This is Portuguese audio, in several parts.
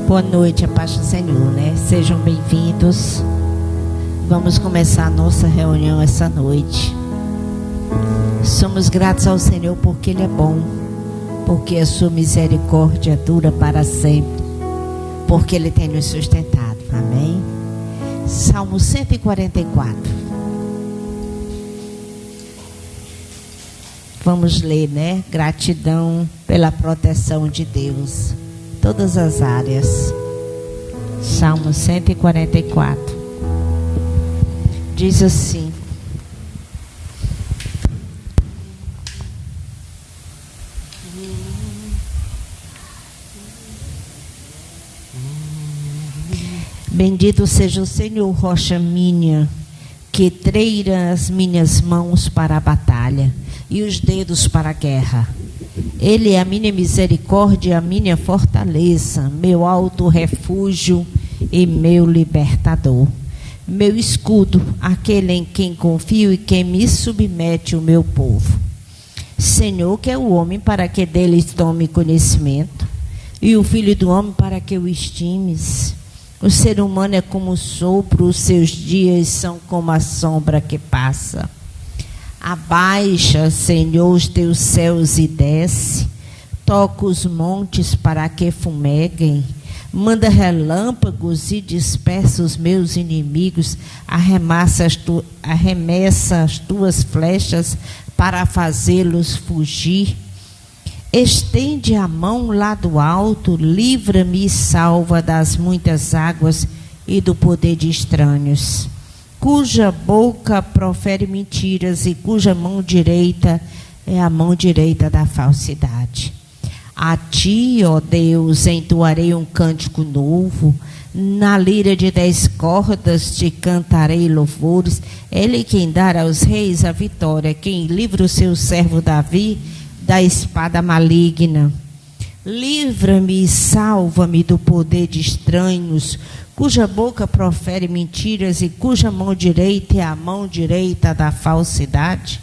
Boa noite, a paz do Senhor, né? Sejam bem-vindos. Vamos começar a nossa reunião essa noite. Somos gratos ao Senhor porque Ele é bom, porque a sua misericórdia dura para sempre, porque Ele tem nos sustentado. Amém? Salmo 144. Vamos ler, né? Gratidão pela proteção de Deus. Todas as áreas. Salmo 144. Diz assim: Bendito seja o Senhor, rocha minha, que treina as minhas mãos para a batalha e os dedos para a guerra. Ele é a minha misericórdia, a minha fortaleza, meu alto refúgio e meu libertador. Meu escudo, aquele em quem confio e quem me submete o meu povo. Senhor, que é o homem para que dele tome conhecimento, e o filho do homem para que o estimes. O ser humano é como o sopro, os seus dias são como a sombra que passa. Abaixa, Senhor, os teus céus e desce. Toca os montes para que fumeguem. Manda relâmpagos e dispersa os meus inimigos. Arremessa as tuas flechas para fazê-los fugir. Estende a mão lá do alto, livra-me e salva das muitas águas e do poder de estranhos, cuja boca profere mentiras e cuja mão direita é a mão direita da falsidade. A ti, ó Deus, entoarei um cântico novo, na lira de 10 cordas te cantarei louvores. Ele quem dá aos reis a vitória, quem livra o seu servo Davi da espada maligna. Livra-me e salva-me do poder de estranhos, cuja boca profere mentiras e cuja mão direita é a mão direita da falsidade.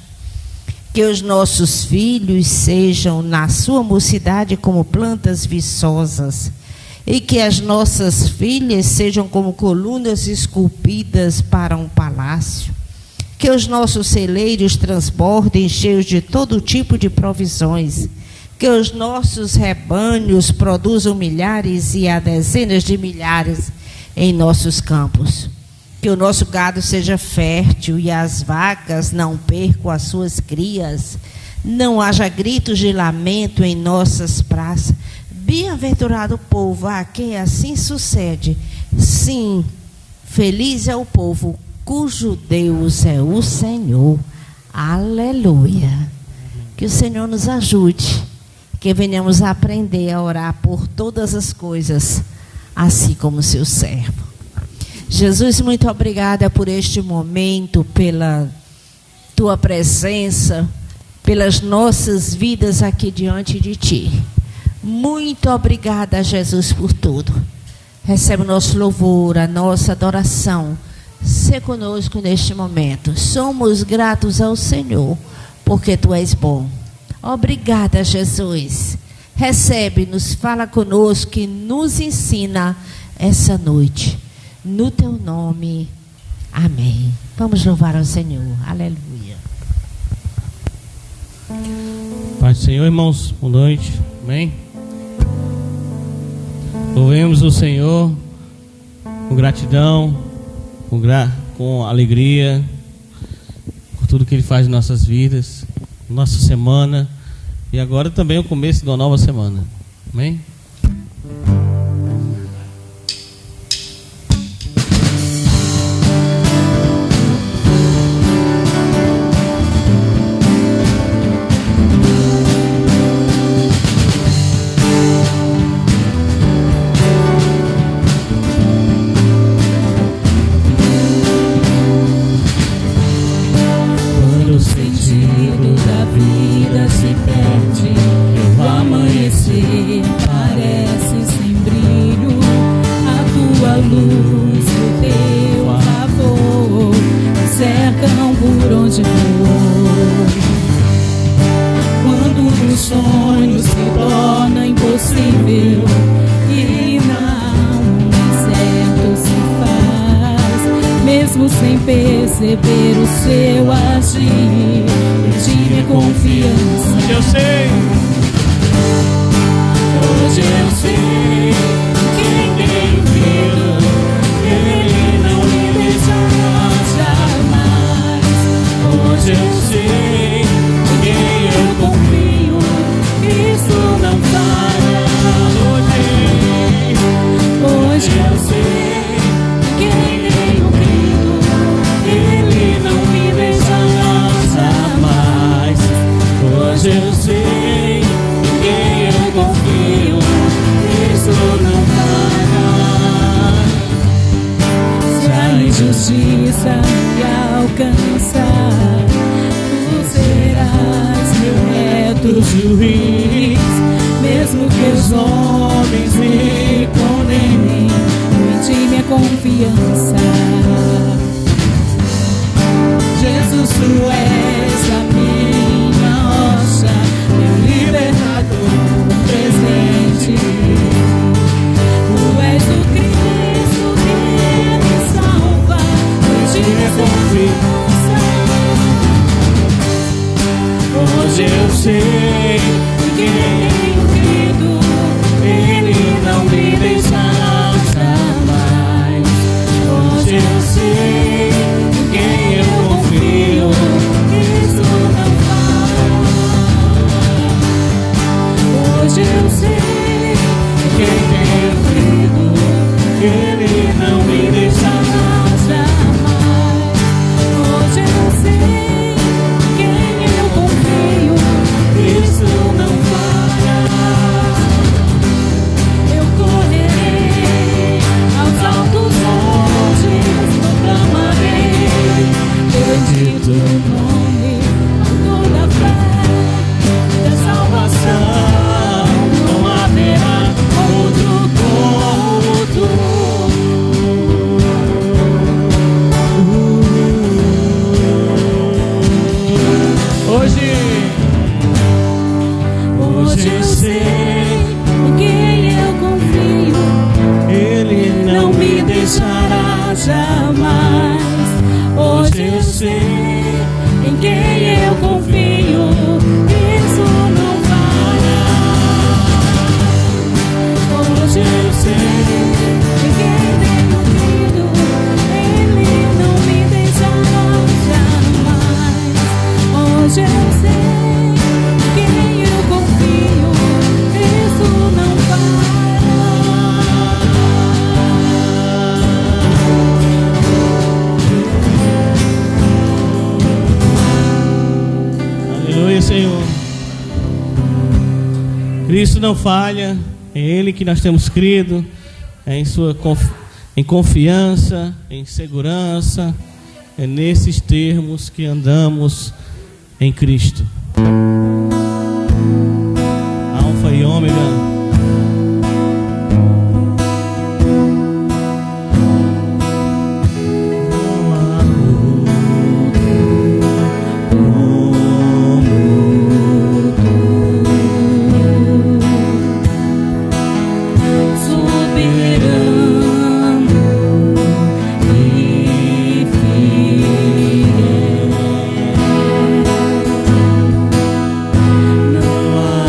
Que os nossos filhos sejam na sua mocidade como plantas viçosas, e que as nossas filhas sejam como colunas esculpidas para um palácio. Que os nossos celeiros transbordem cheios de todo tipo de provisões. Que os nossos rebanhos produzam milhares e há dezenas de milhares em nossos campos. Que o nosso gado seja fértil e as vacas não percam as suas crias. Não haja gritos de lamento em nossas praças. Bem-aventurado o povo a quem assim sucede. Sim, feliz é o povo cujo Deus é o Senhor. Aleluia. Que o Senhor nos ajude, que venhamos a aprender a orar por todas as coisas, assim como seu servo. Jesus, muito obrigada por este momento, pela tua presença, pelas nossas vidas aqui diante de ti. Muito obrigada, Jesus, por tudo. Recebe o nosso louvor, a nossa adoração. Sê conosco neste momento. Somos gratos ao Senhor, porque Tu és bom. Obrigada, Jesus. Recebe-nos, fala conosco e nos ensina essa noite. No Teu nome. Amém. Vamos louvar ao Senhor. Aleluia. Paz do Senhor, irmãos. Boa noite. Amém. Louvemos o Senhor com gratidão, com alegria, por tudo que Ele faz em nossas vidas, nossa semana e agora também o começo de uma nova semana. Amém? Sonho se torna impossível e na mesmo sem perceber o seu agir. Perdi minha confiança. Hoje eu sei. Hoje eu sei quem tem vindo, Ele não me deixará jamais. Hoje eu sei em quem eu confio, isso não falha. Hoje eu sei quem tenho crido, Ele não me deixará jamais. Hoje eu sei em quem eu confio, isso não falha. Se a injustiça me alcançar, tu serás meu reto juiz. Mesmo que os homens me condenem, em ti minha confiança. Jesus, tu és a minha rocha, meu libertador presente. Tu és o Cristo que me salva, em ti minha confiança. Hoje eu sei que tenho crido, Ele não me deixará jamais. Hoje eu sei em quem eu confio, isso não falha. Hoje eu sei em quem tenho crido, Ele não me deixará jamais. Hoje eu sei em quem eu confio, isso não falha. Eu correrei aos altos montes, proclamarei bendito o nome, autor da fé, da salvação. Não haverá outro como tu. Hoje eu sei em quem eu confio, Ele não me deixará jamais. Hoje eu sei em quem eu confio, isso não falha. Hoje eu sei em quem tenho crido, Ele não me deixará jamais. Hoje eu sei quem eu confio, isso não falha. Aleluia, Senhor. Cristo não falha. É Ele que nós temos crido. É em confiança, em segurança. É nesses termos que andamos em Cristo. Alfa e Ômega. Não há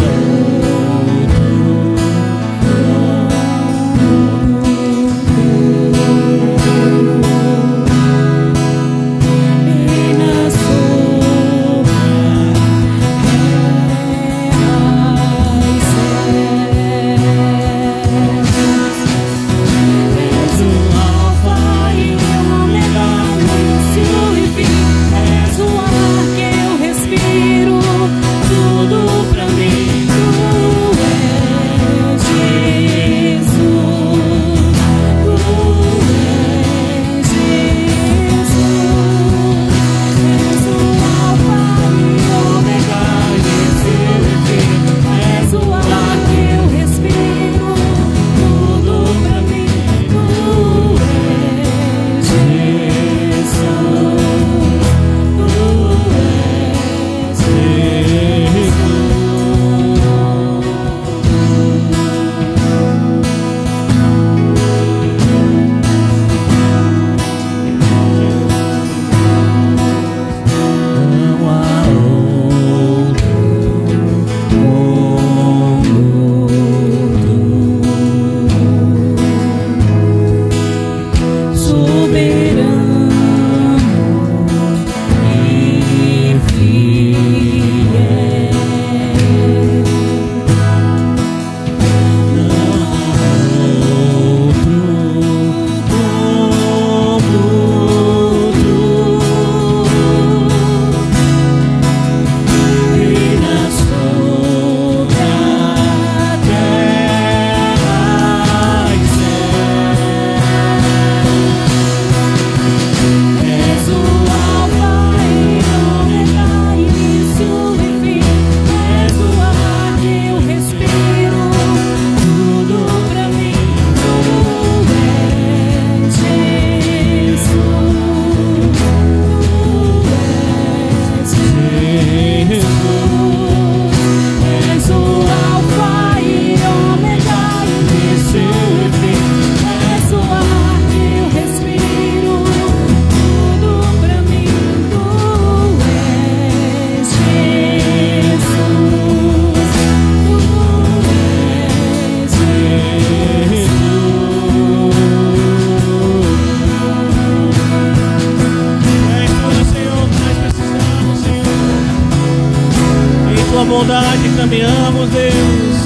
bondade caminhamos, Deus.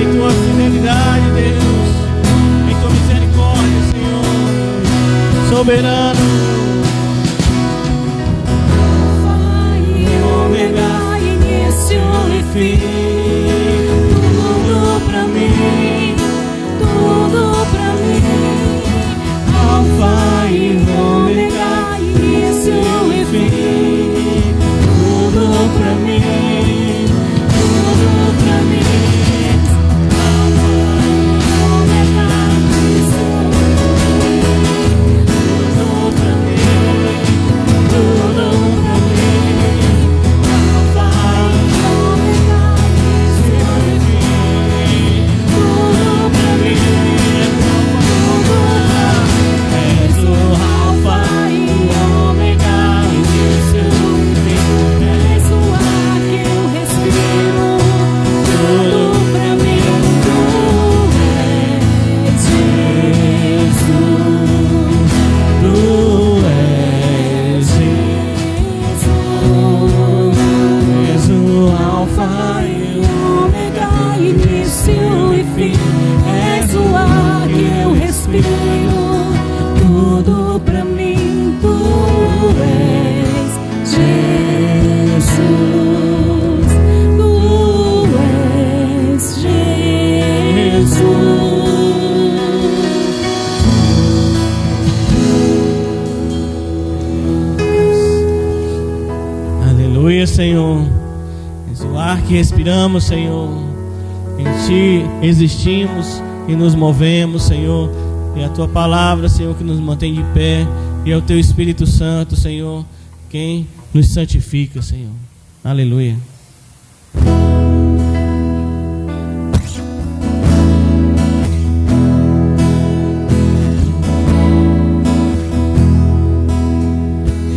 Em tua fidelidade, Deus. Em tua misericórdia, Senhor. Soberano. Ômega, início e fim, tudo pra mim, tudo pra mim. Alfa e ômega, início e fim, tudo pra mim, tudo pra mim. Alfa e ômega, início e fim, tudo pra mim, tudo pra mim. Alfa e ômega, início e fim, tudo pra mim, tudo. És o Alfa e ômega, início e fim. És o ar que eu respiro, tudo pra mim. Tu és Jesus, tu és Jesus. És o Alfa e ômega, início e fim. És o ar que eu respiro, tudo pra mim. Tu és Jesus, tu és Jesus. Aleluia, Senhor. És o ar que respiramos, Senhor. Em Ti existimos e nos movemos, Senhor. E a Tua palavra, Senhor, que nos mantém de pé. E é o Teu Espírito Santo, Senhor, quem nos santifica, Senhor. Aleluia.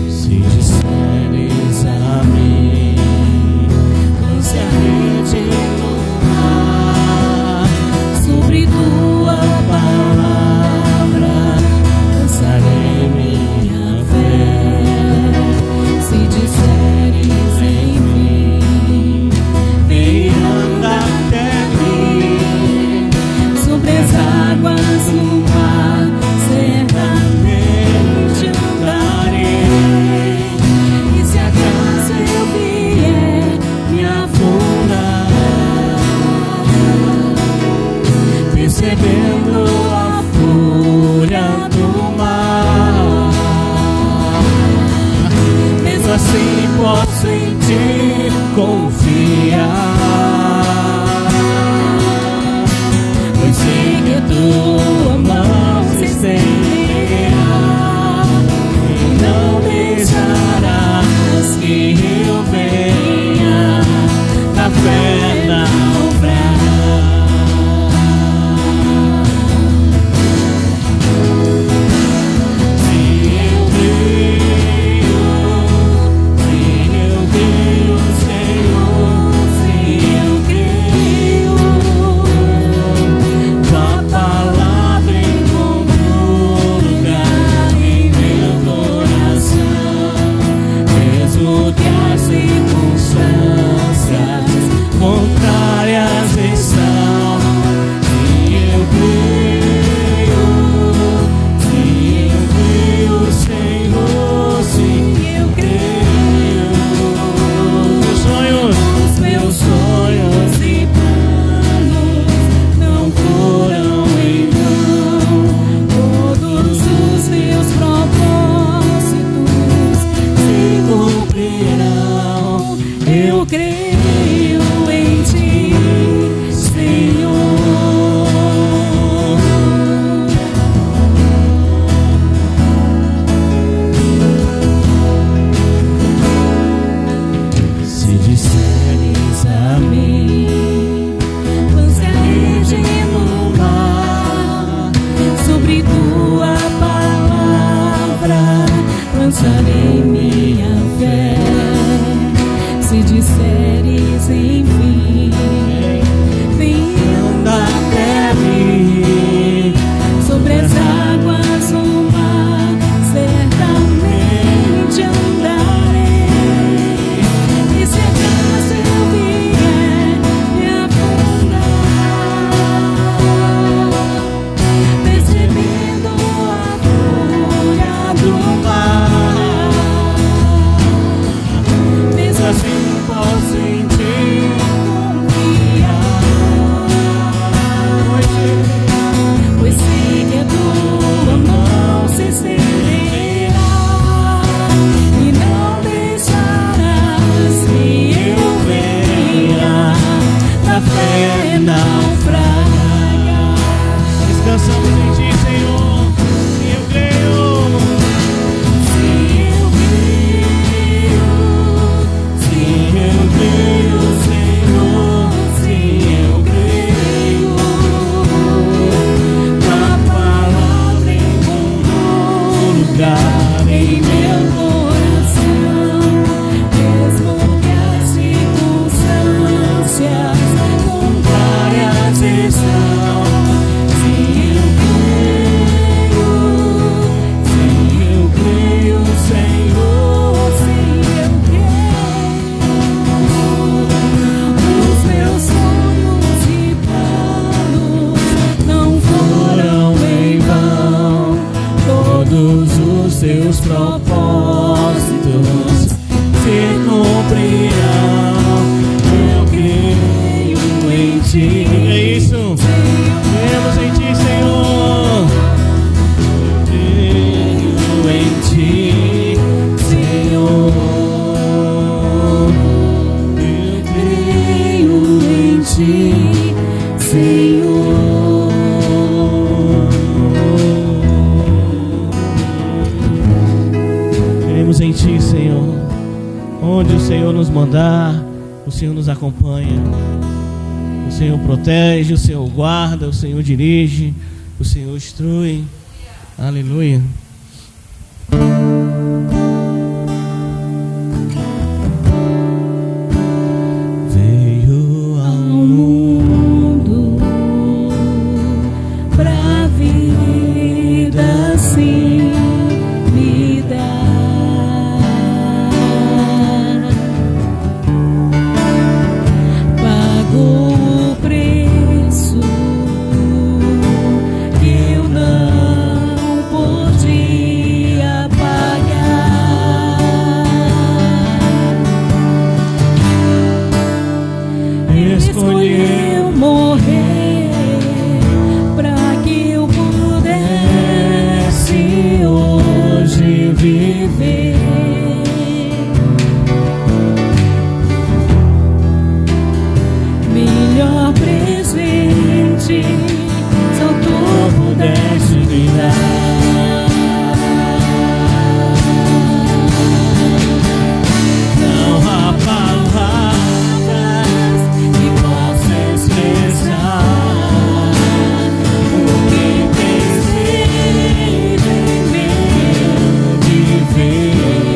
Se disseres a mim, Lançarei-te no mar, sobre tua palavra lançarei minha fé. Se disseres em mim, vem andar até mim, sobre as águas do mar, certamente andarei. E se acaso eu vier me afundar, percebendo a fúria do mar, mesmo assim posso em ti confiar, pois sei que a tua mão se estenderá e não deixarás que eu venha na fé naufragar. Se eu creio, Senhor, se eu creio, tua palavra encontrou lugar em meu coração, mesmo que as circunstâncias contrárias estão. Se eu creio, Senhor, se eu creio, os meus sonhos e planos não foram em vão, todos os meus propósitos se cumprirão. Eu creio em ti, Senhor. Se disseres a mim, lançarei-te no mar, sobre tua palavra lançarei minha fé. Se disseres enfim, vem andar até mim, sobre as águas do mar, certamente andarei. E propósitos se cumprirão. Eu creio em ti. É isso. Cremos em ti, Senhor. Eu creio em ti, Senhor. Eu creio em ti, Senhor. Cremos em ti, Senhor. Onde o Senhor nos mandar, o Senhor nos acompanha. O Senhor protege, o Senhor guarda, o Senhor dirige, o Senhor instrui. Aleluia. Veio ao mundo pra vida sim me dar. Pagou o preço que eu não podia pagar. Escolheu morrer pra que eu pudesse hoje viver. Melhor presente só tu pudeste me dar. Não há palavras que possam expressar o que tem sido em meu viver.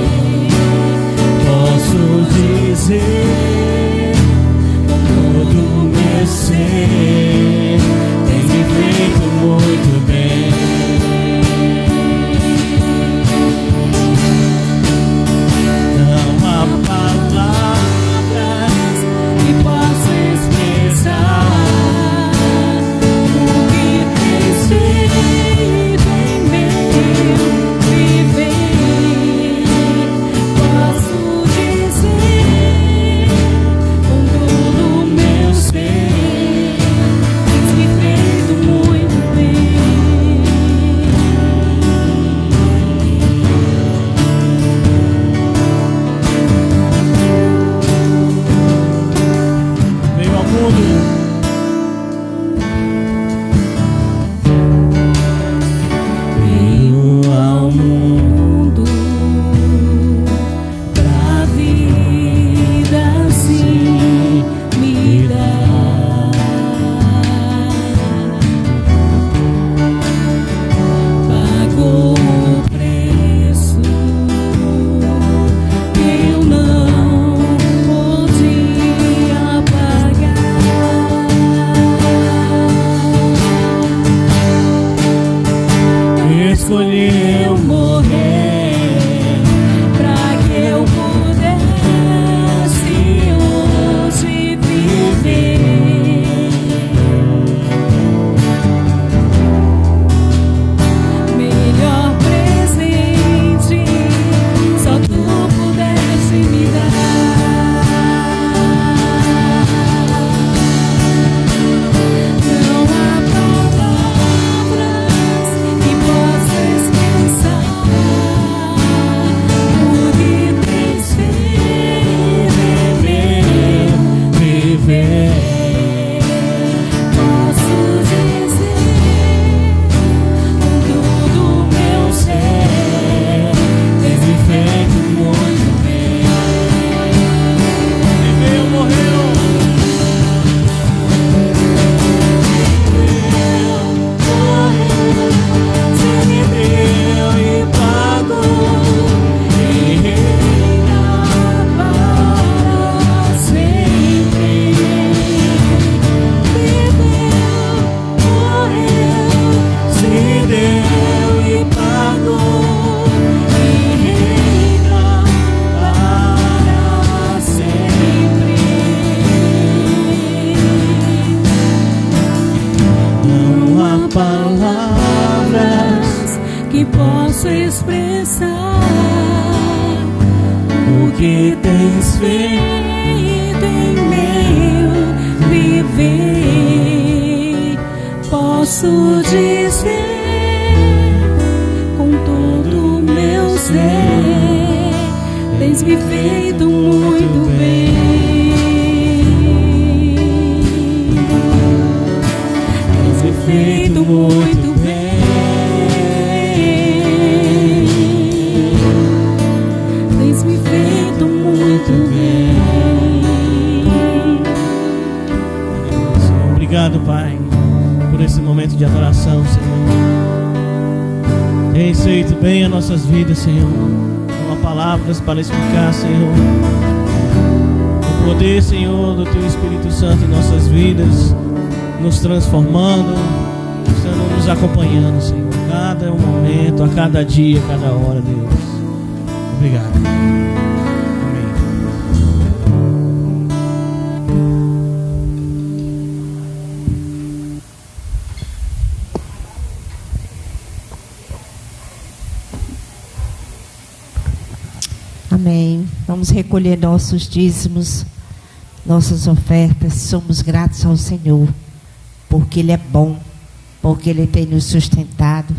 que tens feito em meu viver. Posso dizer com todo o meu ser, tens me feito muito bem. Tens me feito muito bem. Tens me feito muito bem. Obrigado, Pai, por esse momento de adoração, Senhor. Tens feito bem as nossas vidas, Senhor. Não há palavras para explicar, Senhor, o poder, Senhor, do Teu Espírito Santo em nossas vidas, nos transformando, estando nos acompanhando, Senhor, a cada momento, a cada dia, a cada hora, Deus. Obrigado. Amém. Vamos recolher nossos dízimos, nossas ofertas. Somos gratos ao Senhor, porque Ele é bom, porque Ele tem nos sustentado.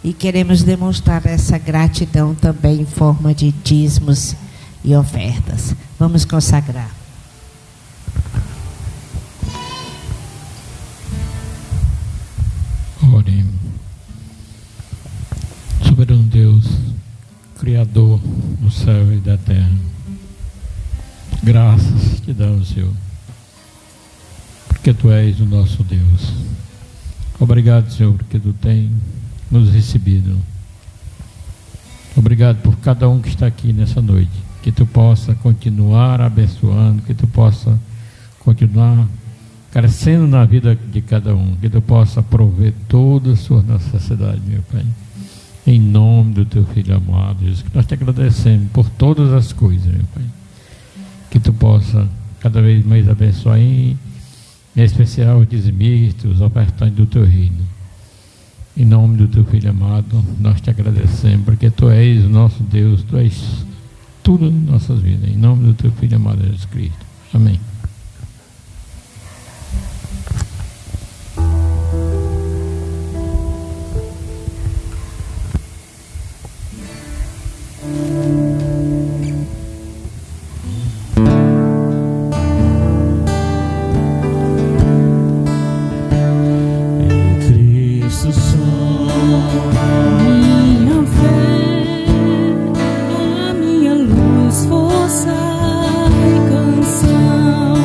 E queremos demonstrar essa gratidão também em forma de dízimos e ofertas. Vamos consagrar. Oremos. Soberano Deus, Criador do céu e da terra, graças te damos, Senhor, porque Tu és o nosso Deus. Obrigado, Senhor, porque Tu tens nos recebido. Obrigado por cada um que está aqui nessa noite, que Tu possa continuar abençoando, que Tu possa continuar crescendo na vida de cada um, que Tu possa prover todas as suas necessidades, meu Pai. Em nome do Teu Filho amado, Jesus, que nós te agradecemos por todas as coisas, meu Pai. Que Tu possa cada vez mais abençoar, em especial os dizimistas, os ofertantes do Teu reino. Em nome do Teu Filho amado, nós te agradecemos, porque Tu és o nosso Deus, Tu és tudo em nossas vidas. Em nome do Teu Filho amado, Jesus Cristo. Amém. Minha fé, a minha luz, força e canção.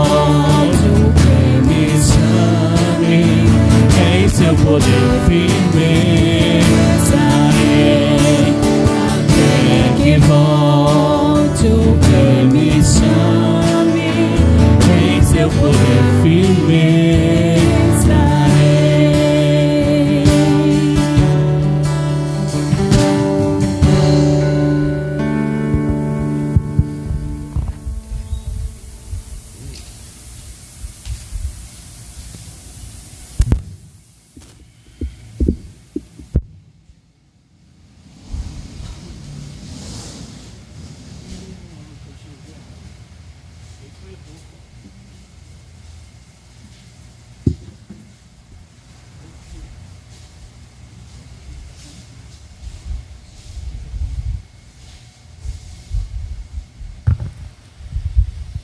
volte o que me chame, em seu poder firme estarei, até que volte o que me chame, em seu poder firme estarei.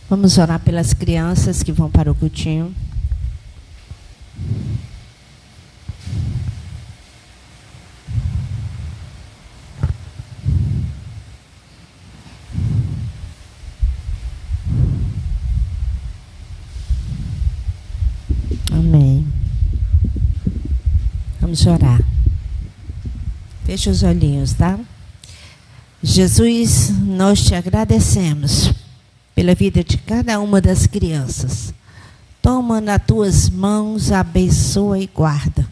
Vamos orar pelas crianças que vão para o cultinho. Amém. Vamos orar. Feche os olhinhos, tá? Jesus, nós te agradecemos pela vida de cada uma das crianças. Toma nas tuas mãos, abençoa e guarda.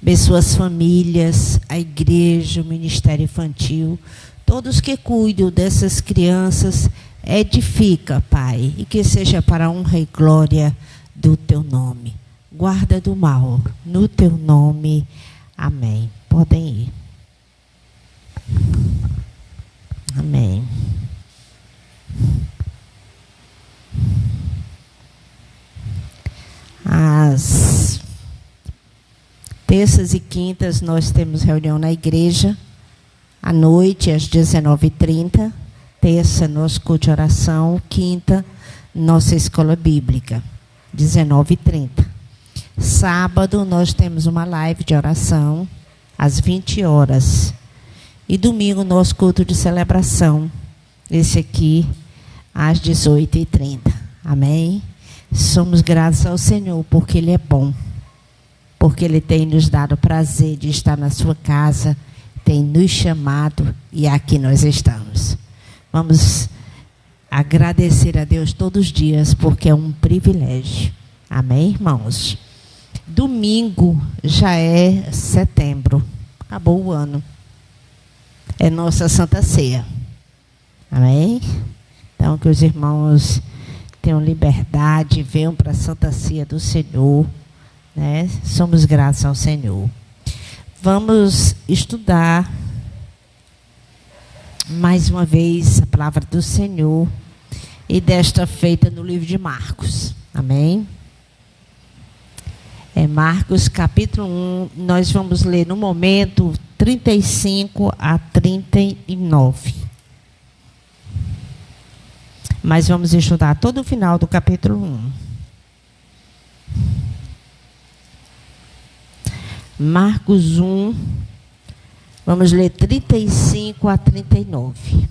Abençoa as famílias, a igreja, o ministério infantil, todos que cuidam dessas crianças, edifica, Pai, e que seja para a honra e glória do teu nome. Guarda do mal, no teu nome. Amém. Podem ir. Amém. Às terças e quintas nós temos reunião na igreja, à noite às 19h30, terça nosso culto de oração, quinta nossa escola bíblica, 19h30. Sábado nós temos uma live de oração às 20 horas. E domingo nosso culto de celebração, esse aqui às 18h30. Amém? Somos gratos ao Senhor porque Ele é bom, porque Ele tem nos dado o prazer de estar na sua casa, tem nos chamado e aqui nós estamos. Vamos agradecer a Deus todos os dias porque é um privilégio. Amém, irmãos? Domingo já é setembro, acabou o ano. É nossa Santa Ceia. Amém? Então que os irmãos tenham liberdade, venham para a Santa Ceia do Senhor, né? Somos gratos ao Senhor. Vamos estudar mais uma vez a palavra do Senhor, e desta feita no livro de Marcos. Amém? É Marcos capítulo 1, nós vamos ler no momento 35 a 39. Mas vamos estudar todo o final do capítulo 1. Marcos 1, vamos ler 35 a 39.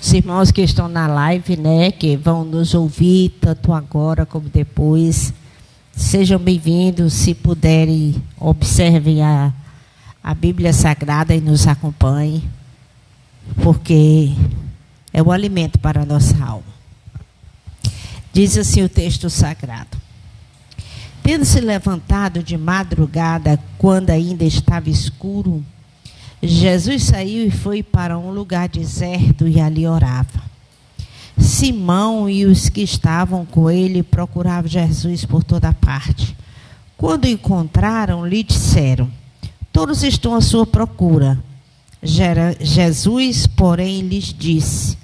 Os irmãos que estão na live, né, que vão nos ouvir, tanto agora como depois, sejam bem-vindos. Se puderem, observem a Bíblia Sagrada e nos acompanhem, porque é o alimento para a nossa alma. Diz assim o texto sagrado: tendo se levantado de madrugada, quando ainda estava escuro, Jesus saiu e foi para um lugar deserto e ali orava. Simão e os que estavam com ele procuravam Jesus por toda parte. Quando o encontraram, lhe disseram: todos estão à sua procura. Jesus, porém, lhes disse: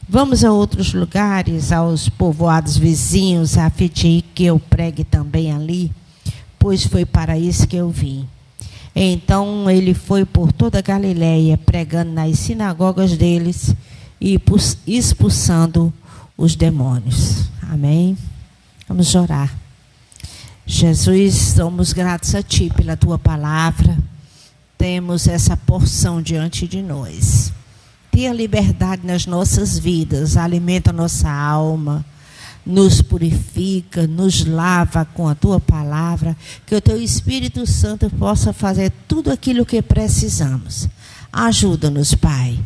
vamos a outros lugares, aos povoados vizinhos, a fim de que eu pregue também ali, pois foi para isso que eu vim. Então ele foi por toda a Galiléia, pregando nas sinagogas deles e expulsando os demônios. Amém? Vamos orar. Jesus, somos gratos a Ti pela Tua palavra. Temos essa porção diante de nós. tenha liberdade nas nossas vidas, alimenta a nossa alma, nos purifica, nos lava com a Tua palavra, que o Teu Espírito Santo possa fazer tudo aquilo que precisamos. Ajuda-nos, Pai.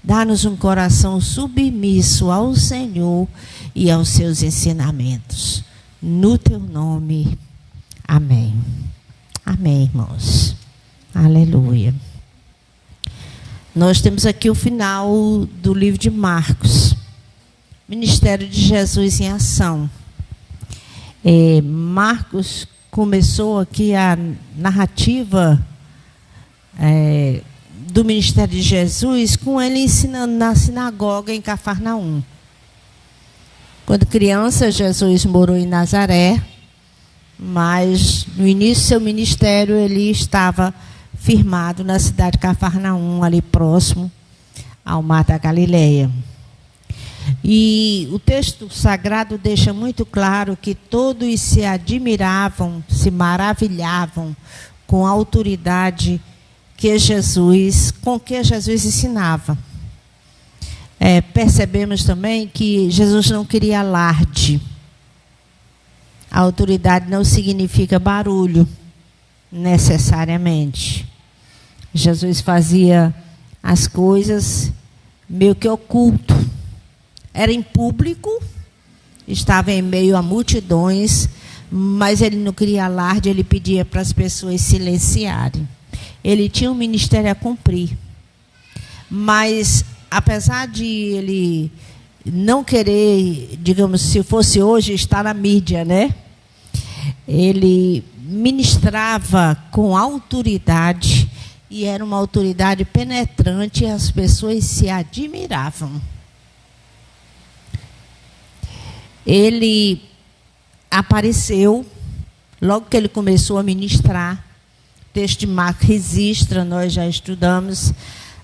Dá-nos um coração submisso ao Senhor e aos Seus ensinamentos. No Teu nome. Amém. Amém, irmãos. Aleluia. Nós temos aqui o final do livro de Marcos. Ministério de Jesus em ação. Marcos começou aqui a narrativa do ministério de Jesus com ele ensinando na sinagoga em Cafarnaum. Quando criança, Jesus morou em Nazaré, mas no início do seu ministério ele estava firmado na cidade de Cafarnaum, ali próximo ao Mar da Galileia. E o texto sagrado deixa muito claro que todos se admiravam, se maravilhavam com a autoridade com que Jesus ensinava. Percebemos também que Jesus não queria alarde. A autoridade não significa barulho, necessariamente. Jesus fazia as coisas meio que oculto. Era em público, estava em meio a multidões, mas ele não queria alarde, ele pedia para as pessoas silenciarem. Ele tinha um ministério a cumprir. Mas, apesar de ele não querer, digamos, se fosse hoje, estar na mídia, né? Ele ministrava com autoridade, e era uma autoridade penetrante, e as pessoas se admiravam. Ele apareceu, logo que ele começou a ministrar, o texto de Marcos registra, nós já estudamos,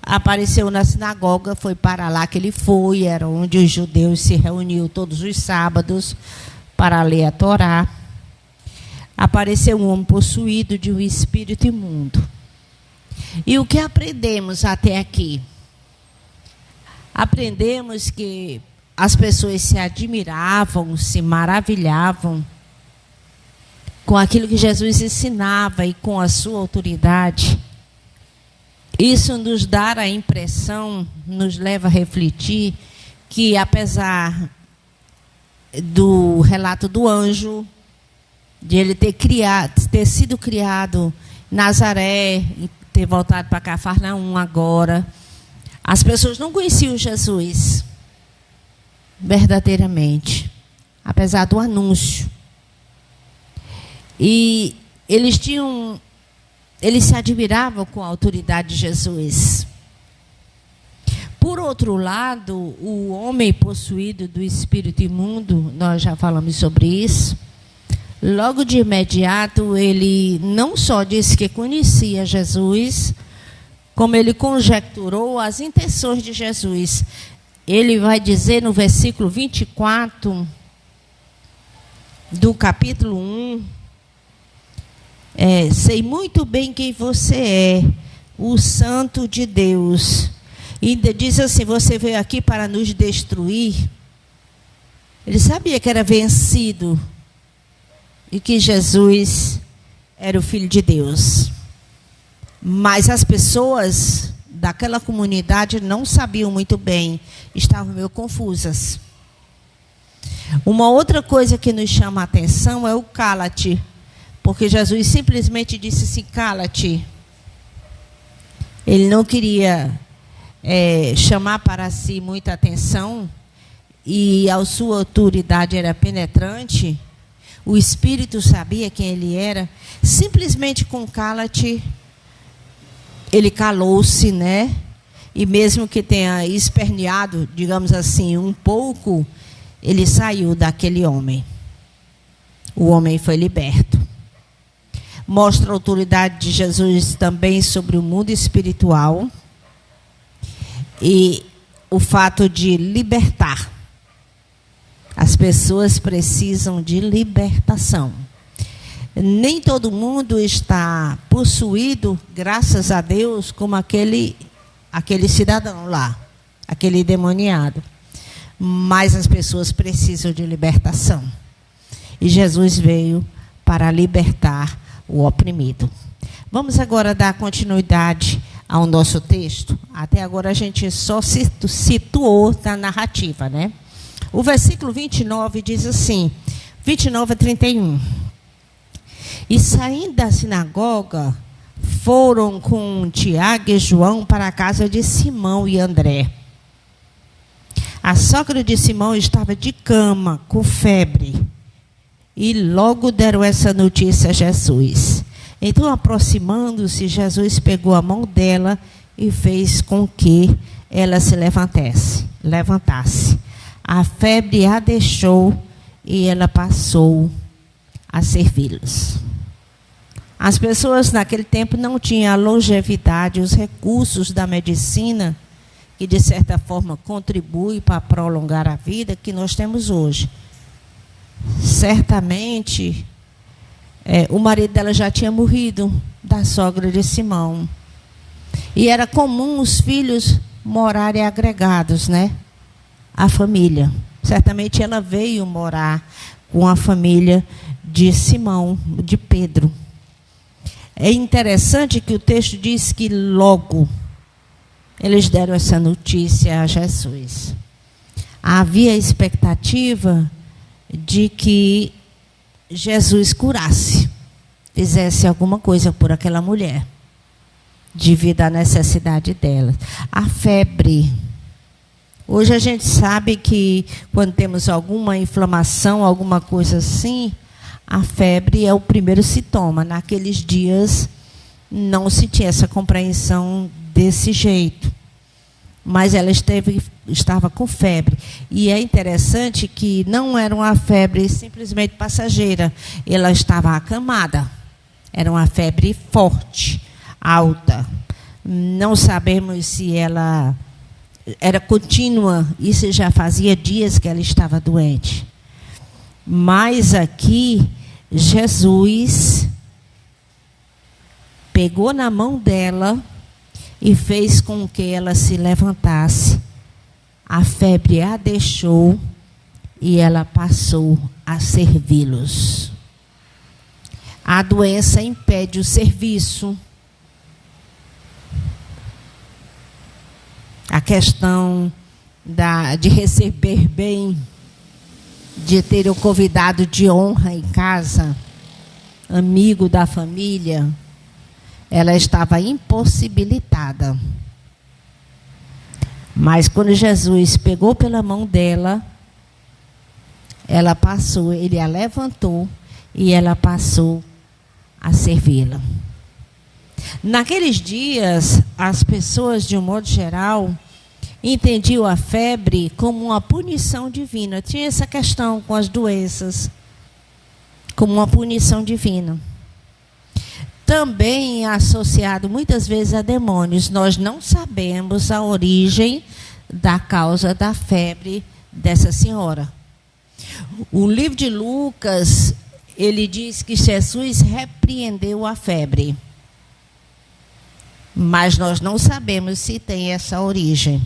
apareceu na sinagoga, foi para lá que ele foi, era onde os judeus se reuniam todos os sábados para ler a Torá. Apareceu um homem possuído de um espírito imundo. E o que aprendemos até aqui? Aprendemos que as pessoas se admiravam, se maravilhavam com aquilo que Jesus ensinava e com a sua autoridade. Isso nos dá a impressão, nos leva a refletir que, apesar do relato do anjo, de ele ter sido criado em Nazaré, ter voltado para Cafarnaum agora, as pessoas não conheciam Jesus verdadeiramente, apesar do anúncio. E eles se admiravam com a autoridade de Jesus. Por outro lado, o homem possuído do espírito imundo, nós já falamos sobre isso, logo de imediato ele não só disse que conhecia Jesus, como ele conjecturou as intenções de Jesus. Ele vai dizer no versículo 24 do capítulo 1, sei muito bem quem você é, o Santo de Deus. E ainda diz assim, você veio aqui para nos destruir. Ele sabia que era vencido e que Jesus era o Filho de Deus. Mas as pessoas daquela comunidade não sabiam muito bem, estavam meio confusas. Uma outra coisa que nos chama a atenção é o cala-te, porque Jesus simplesmente disse assim, cala-te. Ele não queria chamar para si muita atenção, e a sua autoridade era penetrante, o Espírito sabia quem ele era, simplesmente com cala-te, ele calou-se, né? E mesmo que tenha esperneado, digamos assim, um pouco, ele saiu daquele homem. O homem foi liberto. Mostra a autoridade de Jesus também sobre o mundo espiritual e o fato de libertar. As pessoas precisam de libertação. Nem todo mundo está possuído, graças a Deus, como aquele cidadão lá. aquele demoniado. Mas as pessoas precisam de libertação. E Jesus veio para libertar o oprimido. Vamos agora dar continuidade ao nosso texto. Até agora a gente só situou na narrativa, né? O versículo 29 diz assim, 29 a 31. E saindo da sinagoga, foram com Tiago e João para a casa de Simão e André. A sogra de Simão estava de cama, com febre. E logo deram essa notícia a Jesus. Então, aproximando-se, Jesus pegou a mão dela e fez com que ela se levantasse. A febre a deixou e ela passou a servi-los. As pessoas naquele tempo não tinham a longevidade, os recursos da medicina, que de certa forma contribui para prolongar a vida, que nós temos hoje. Certamente, o marido dela já tinha morrido, da sogra de Simão. E era comum os filhos morarem agregados, né? A família. Certamente ela veio morar com a família de Simão, de Pedro. É interessante que o texto diz que logo eles deram essa notícia a Jesus. Havia expectativa de que Jesus curasse, fizesse alguma coisa por aquela mulher, devido à necessidade dela. A febre. Hoje a gente sabe que quando temos alguma inflamação, alguma coisa assim, a febre é o primeiro sintoma. Naqueles dias não se tinha essa compreensão desse jeito. Mas ela estava com febre. E é interessante que não era uma febre simplesmente passageira. Ela estava acamada. Era uma febre forte, alta. Não sabemos se ela era contínua. Isso já fazia dias que ela estava doente. Mas aqui, Jesus pegou na mão dela e fez com que ela se levantasse. A febre a deixou e ela passou a servi-los. A doença impede o serviço. A questão de receber bem, de ter o convidado de honra em casa, amigo da família, ela estava impossibilitada. Mas quando Jesus pegou pela mão dela, ela passou, ele a levantou e ela passou a servi-la. Naqueles dias, as pessoas, de um modo geral, entendiam a febre como uma punição divina. Tinha essa questão com as doenças, como uma punição divina. Também associado muitas vezes a demônios. Nós não sabemos a origem da causa da febre dessa senhora. O livro de Lucas, ele diz que Jesus repreendeu a febre. Mas nós não sabemos se tem essa origem.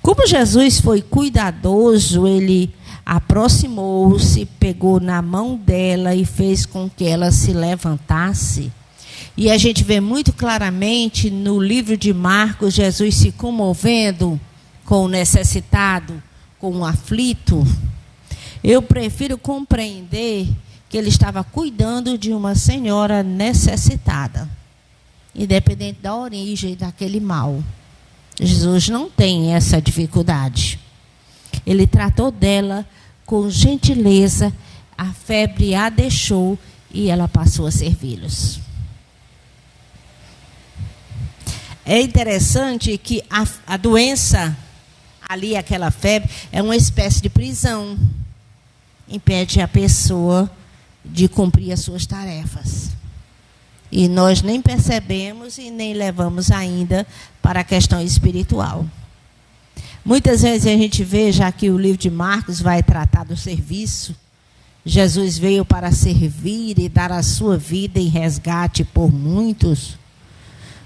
Como Jesus foi cuidadoso, ele aproximou-se, pegou na mão dela e fez com que ela se levantasse. E a gente vê muito claramente no livro de Marcos, Jesus se comovendo com o necessitado, com o aflito. Eu prefiro compreender que ele estava cuidando de uma senhora necessitada, independente da origem daquele mal. Jesus não tem essa dificuldade. Ele tratou dela com gentileza, a febre a deixou e ela passou a servi-los. É interessante que a doença, ali aquela febre, é uma espécie de prisão. Impede a pessoa de cumprir as suas tarefas. E nós nem percebemos e nem levamos ainda para a questão espiritual. Muitas vezes a gente vê, já que o livro de Marcos vai tratar do serviço, Jesus veio para servir e dar a sua vida em resgate por muitos.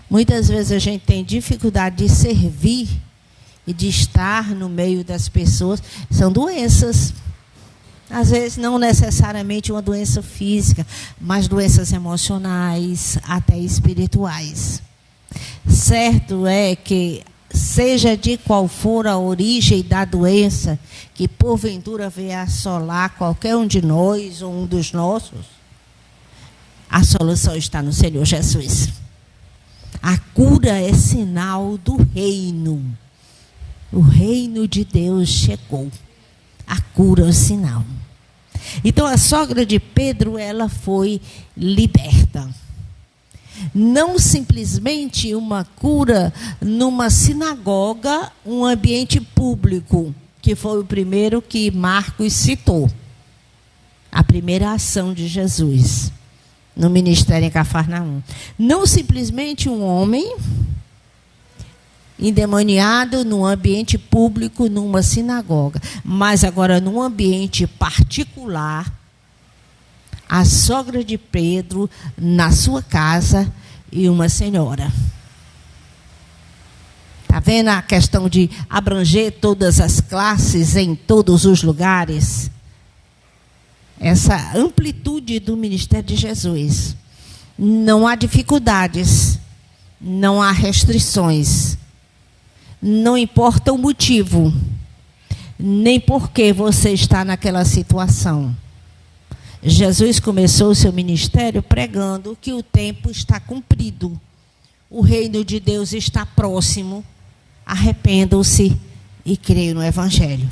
Muitas vezes a gente tem dificuldade de servir e de estar no meio das pessoas. São doenças. Às vezes, não necessariamente uma doença física, mas doenças emocionais, até espirituais. Certo é que, seja de qual for a origem da doença, que porventura venha assolar qualquer um de nós ou um dos nossos, a solução está no Senhor Jesus. A cura é sinal do reino. O reino de Deus chegou. A cura é o sinal. Então, a sogra de Pedro, ela foi liberta. Não simplesmente uma cura numa sinagoga, um ambiente público, que foi o primeiro que Marcos citou. A primeira ação de Jesus no ministério em Cafarnaum. Não simplesmente um homem endemoniado num ambiente público, numa sinagoga, mas agora num ambiente particular, a sogra de Pedro na sua casa e uma senhora. Está vendo a questão de abranger todas as classes em todos os lugares? Essa amplitude do ministério de Jesus. Não há dificuldades, não há restrições. Não importa o motivo, nem por que você está naquela situação. Jesus começou o seu ministério pregando que o tempo está cumprido. O reino de Deus está próximo. Arrependam-se e creiam no Evangelho.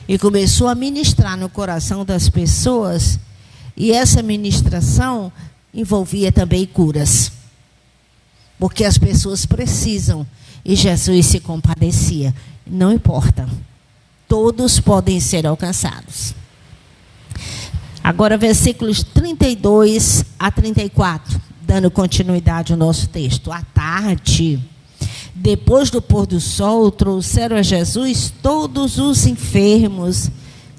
E começou a ministrar no coração das pessoas. E essa ministração envolvia também curas. Porque as pessoas precisam. E Jesus se compadecia. Não importa. Todos podem ser alcançados. Agora, versículos 32 a 34, dando continuidade ao nosso texto. À tarde, depois do pôr do sol, trouxeram a Jesus todos os enfermos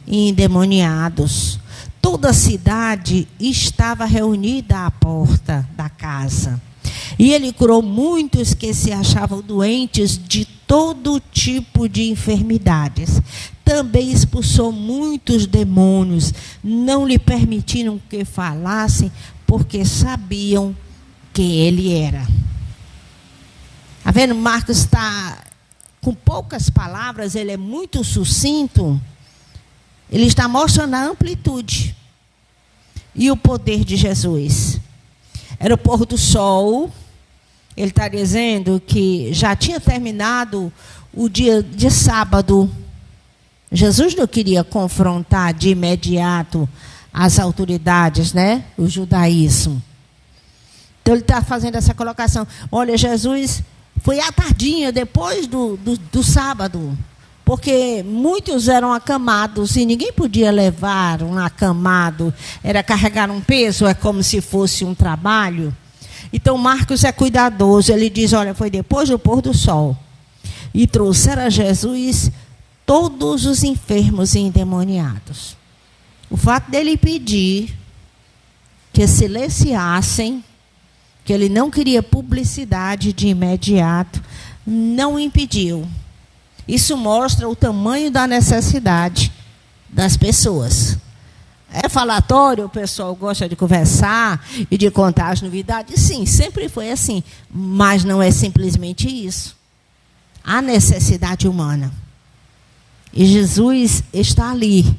e endemoniados. Toda a cidade estava reunida à porta da casa. E ele curou muitos que se achavam doentes de todo tipo de enfermidades. Também expulsou muitos demônios, não lhe permitiram que falassem, porque sabiam quem ele era. Está vendo? Marcos está com poucas palavras, ele é muito sucinto. Ele está mostrando a amplitude e o poder de Jesus. Era o pôr do sol. Ele está dizendo que já tinha terminado o dia de sábado. Jesus não queria confrontar de imediato as autoridades, né? O judaísmo. Então ele está fazendo essa colocação. Olha, Jesus foi à tardinha, depois do sábado. Porque muitos eram acamados e ninguém podia levar um acamado. Era carregar um peso, é como se fosse um trabalho. Então, Marcos é cuidadoso. Ele diz, olha, foi depois do pôr do sol. E trouxeram a Jesus todos os enfermos e endemoniados. O fato dele pedir que silenciassem, que ele não queria publicidade de imediato, não impediu. Isso mostra o tamanho da necessidade das pessoas. É falatório, o pessoal gosta de conversar e de contar as novidades. Sim, sempre foi assim. Mas não é simplesmente isso. Há necessidade humana. E Jesus está ali.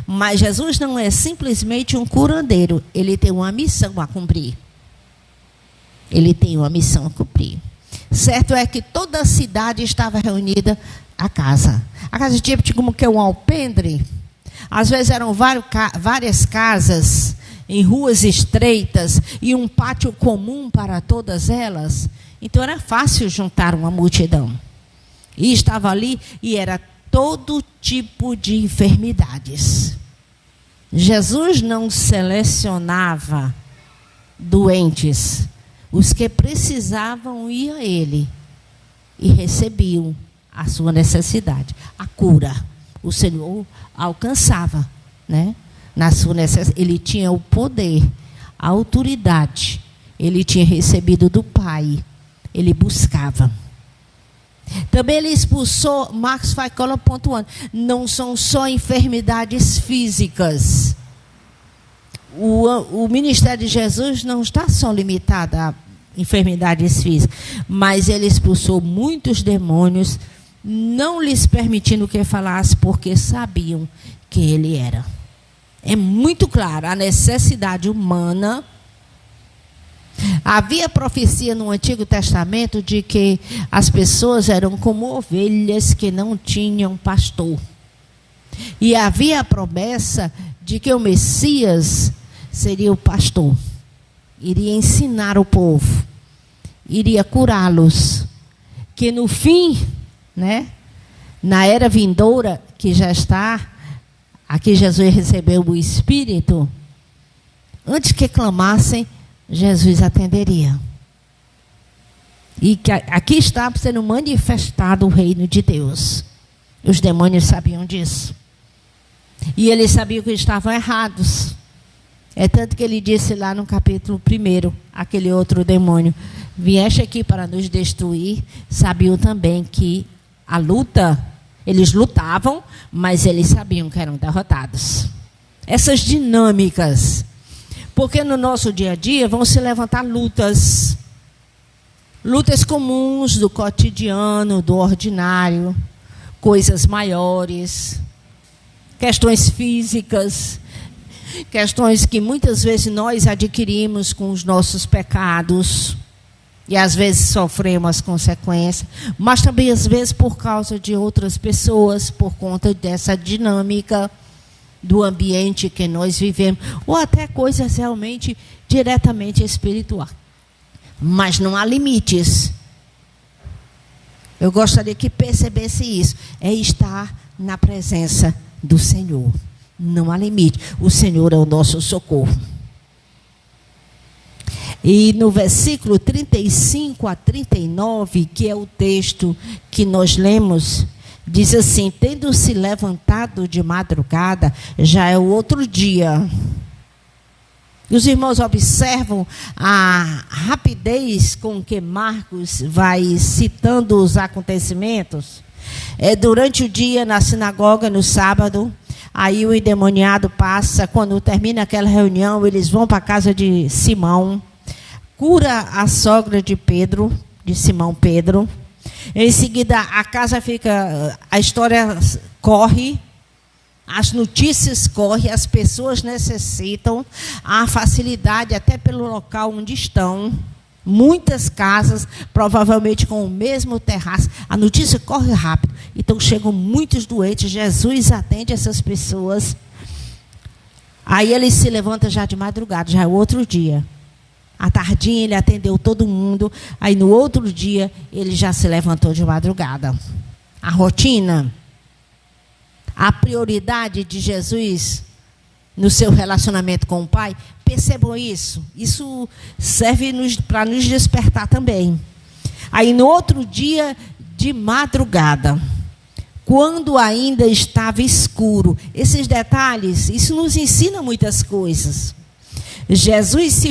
Mas Jesus não é simplesmente um curandeiro. Ele tem uma missão a cumprir. Ele tem uma missão a cumprir. Certo é que toda a cidade estava reunida à casa. A casa tinha como que um alpendre. Às vezes eram várias casas em ruas estreitas e um pátio comum para todas elas. Então era fácil juntar uma multidão. E estava ali e era todo tipo de enfermidades. Jesus não selecionava doentes. Os que precisavam iam a ele e recebiam a sua necessidade, a cura. O Senhor alcançava, né? Na sua necessidade. Ele tinha o poder, a autoridade. Ele tinha recebido do Pai. Ele buscava. Também ele expulsou, Marcos vai pontuando, não são só enfermidades físicas. O ministério de Jesus não está só limitado a enfermidades físicas, mas ele expulsou muitos demônios, não lhes permitindo que falasse, porque sabiam que ele era. É muito claro a necessidade humana. Havia profecia no Antigo Testamento de que as pessoas eram como ovelhas que não tinham pastor. E havia a promessa de que o Messias seria o pastor. Iria ensinar o povo. Iria curá-los. Que no fim, né, na era vindoura, que já está, aqui Jesus recebeu o Espírito, antes que clamassem, Jesus atenderia. E que aqui está sendo manifestado o reino de Deus. Os demônios sabiam disso. E eles sabiam que estavam errados. É tanto que ele disse lá no capítulo 1, aquele outro demônio, vieste aqui para nos destruir. Sabiam também que a luta, eles lutavam, mas eles sabiam que eram derrotados. Essas dinâmicas. Porque no nosso dia a dia vão se levantar lutas. Lutas comuns do cotidiano, do ordinário. Coisas maiores. Questões físicas. Questões que muitas vezes nós adquirimos com os nossos pecados. E às vezes sofremos as consequências. Mas também às vezes por causa de outras pessoas. Por conta dessa dinâmica do ambiente que nós vivemos, ou até coisas realmente diretamente espirituais. Mas não há limites. Eu gostaria que percebesse isso. É estar na presença do Senhor. Não há limite. O Senhor é o nosso socorro. E no versículo 35 a 39, que é o texto que nós lemos, diz assim: tendo se levantado de madrugada, já é o outro dia. E os irmãos observam a rapidez com que Marcos vai citando os acontecimentos. Durante o dia, na sinagoga, no sábado, aí o endemoniado passa. Quando termina aquela reunião, eles vão para a casa de Simão, cura a sogra de Pedro, de Simão Pedro. Em seguida, a casa fica, a história corre, as notícias correm, as pessoas necessitam, há facilidade até pelo local onde estão. Muitas casas, provavelmente com o mesmo terraço, a notícia corre rápido. Então chegam muitos doentes, Jesus atende essas pessoas. Aí ele se levanta já de madrugada, já é outro dia. À tardinha ele atendeu todo mundo. Aí no outro dia ele já se levantou de madrugada. A rotina, a prioridade de Jesus no seu relacionamento com o Pai, percebam isso. Isso serve para nos despertar também. Aí no outro dia de madrugada, quando ainda estava escuro, esses detalhes, isso nos ensina muitas coisas. Jesus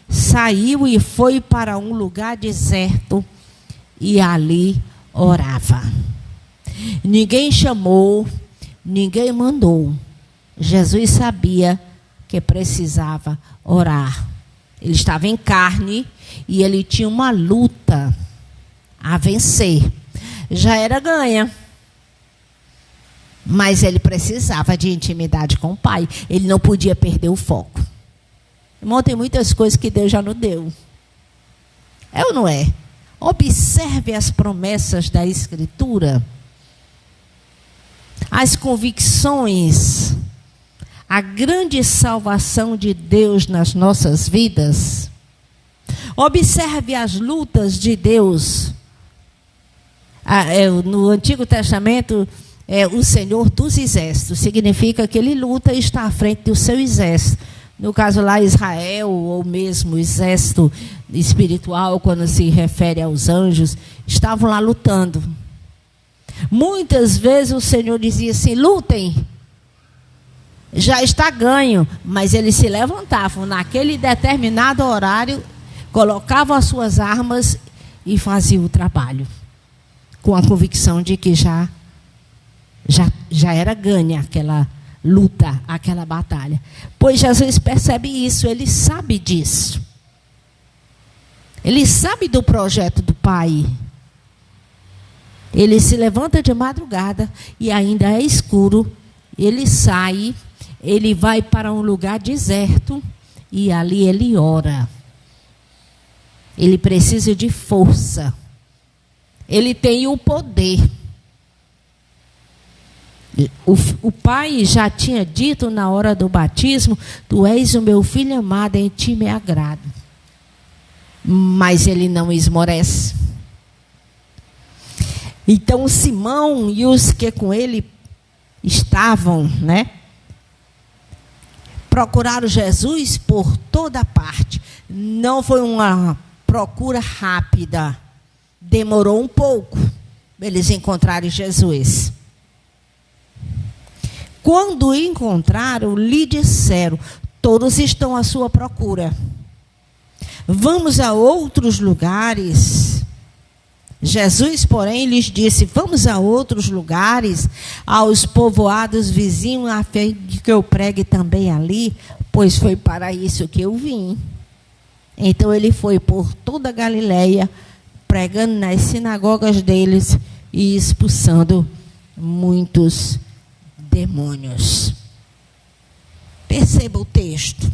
saiu e foi para um lugar deserto e ali orava. Ninguém chamou, ninguém mandou. Jesus sabia que precisava orar. Ele estava em carne e ele tinha uma luta a vencer. Já era ganha, mas ele precisava de intimidade com o Pai. Ele não podia perder o foco. Irmão, tem muitas coisas que Deus já não deu. É ou não é? Observe as promessas da Escritura. As convicções. A grande salvação de Deus nas nossas vidas. Observe as lutas de Deus. No Antigo Testamento, o Senhor dos Exércitos. Significa que ele luta e está à frente do seu exército. No caso lá, Israel, ou mesmo o exército espiritual, quando se refere aos anjos, estavam lá lutando. Muitas vezes o Senhor dizia assim: lutem, já está ganho. Mas eles se levantavam naquele determinado horário, colocavam as suas armas e faziam o trabalho. com a convicção de que já era ganha aquela luta, aquela batalha. Pois Jesus percebe isso, ele sabe disso. Ele sabe do projeto do Pai. Ele se levanta de madrugada e ainda é escuro. Ele sai, ele vai para um lugar deserto e ali ele ora. Ele precisa de força. Ele tem o poder. O Pai já tinha dito na hora do batismo: tu és o meu filho amado, em ti me agrado. Mas ele não esmorece. Então Simão e os que com ele estavam, procuraram Jesus por toda parte. Não foi uma procura rápida. Demorou um pouco eles encontrarem Jesus. Quando o encontraram, lhe disseram: todos estão à sua procura. Vamos a outros lugares. Jesus, porém, lhes disse: vamos a outros lugares, aos povoados vizinhos, a fim de que eu pregue também ali, pois foi para isso que eu vim. Então ele foi por toda a Galileia, pregando nas sinagogas deles e expulsando muitos demônios. Perceba o texto.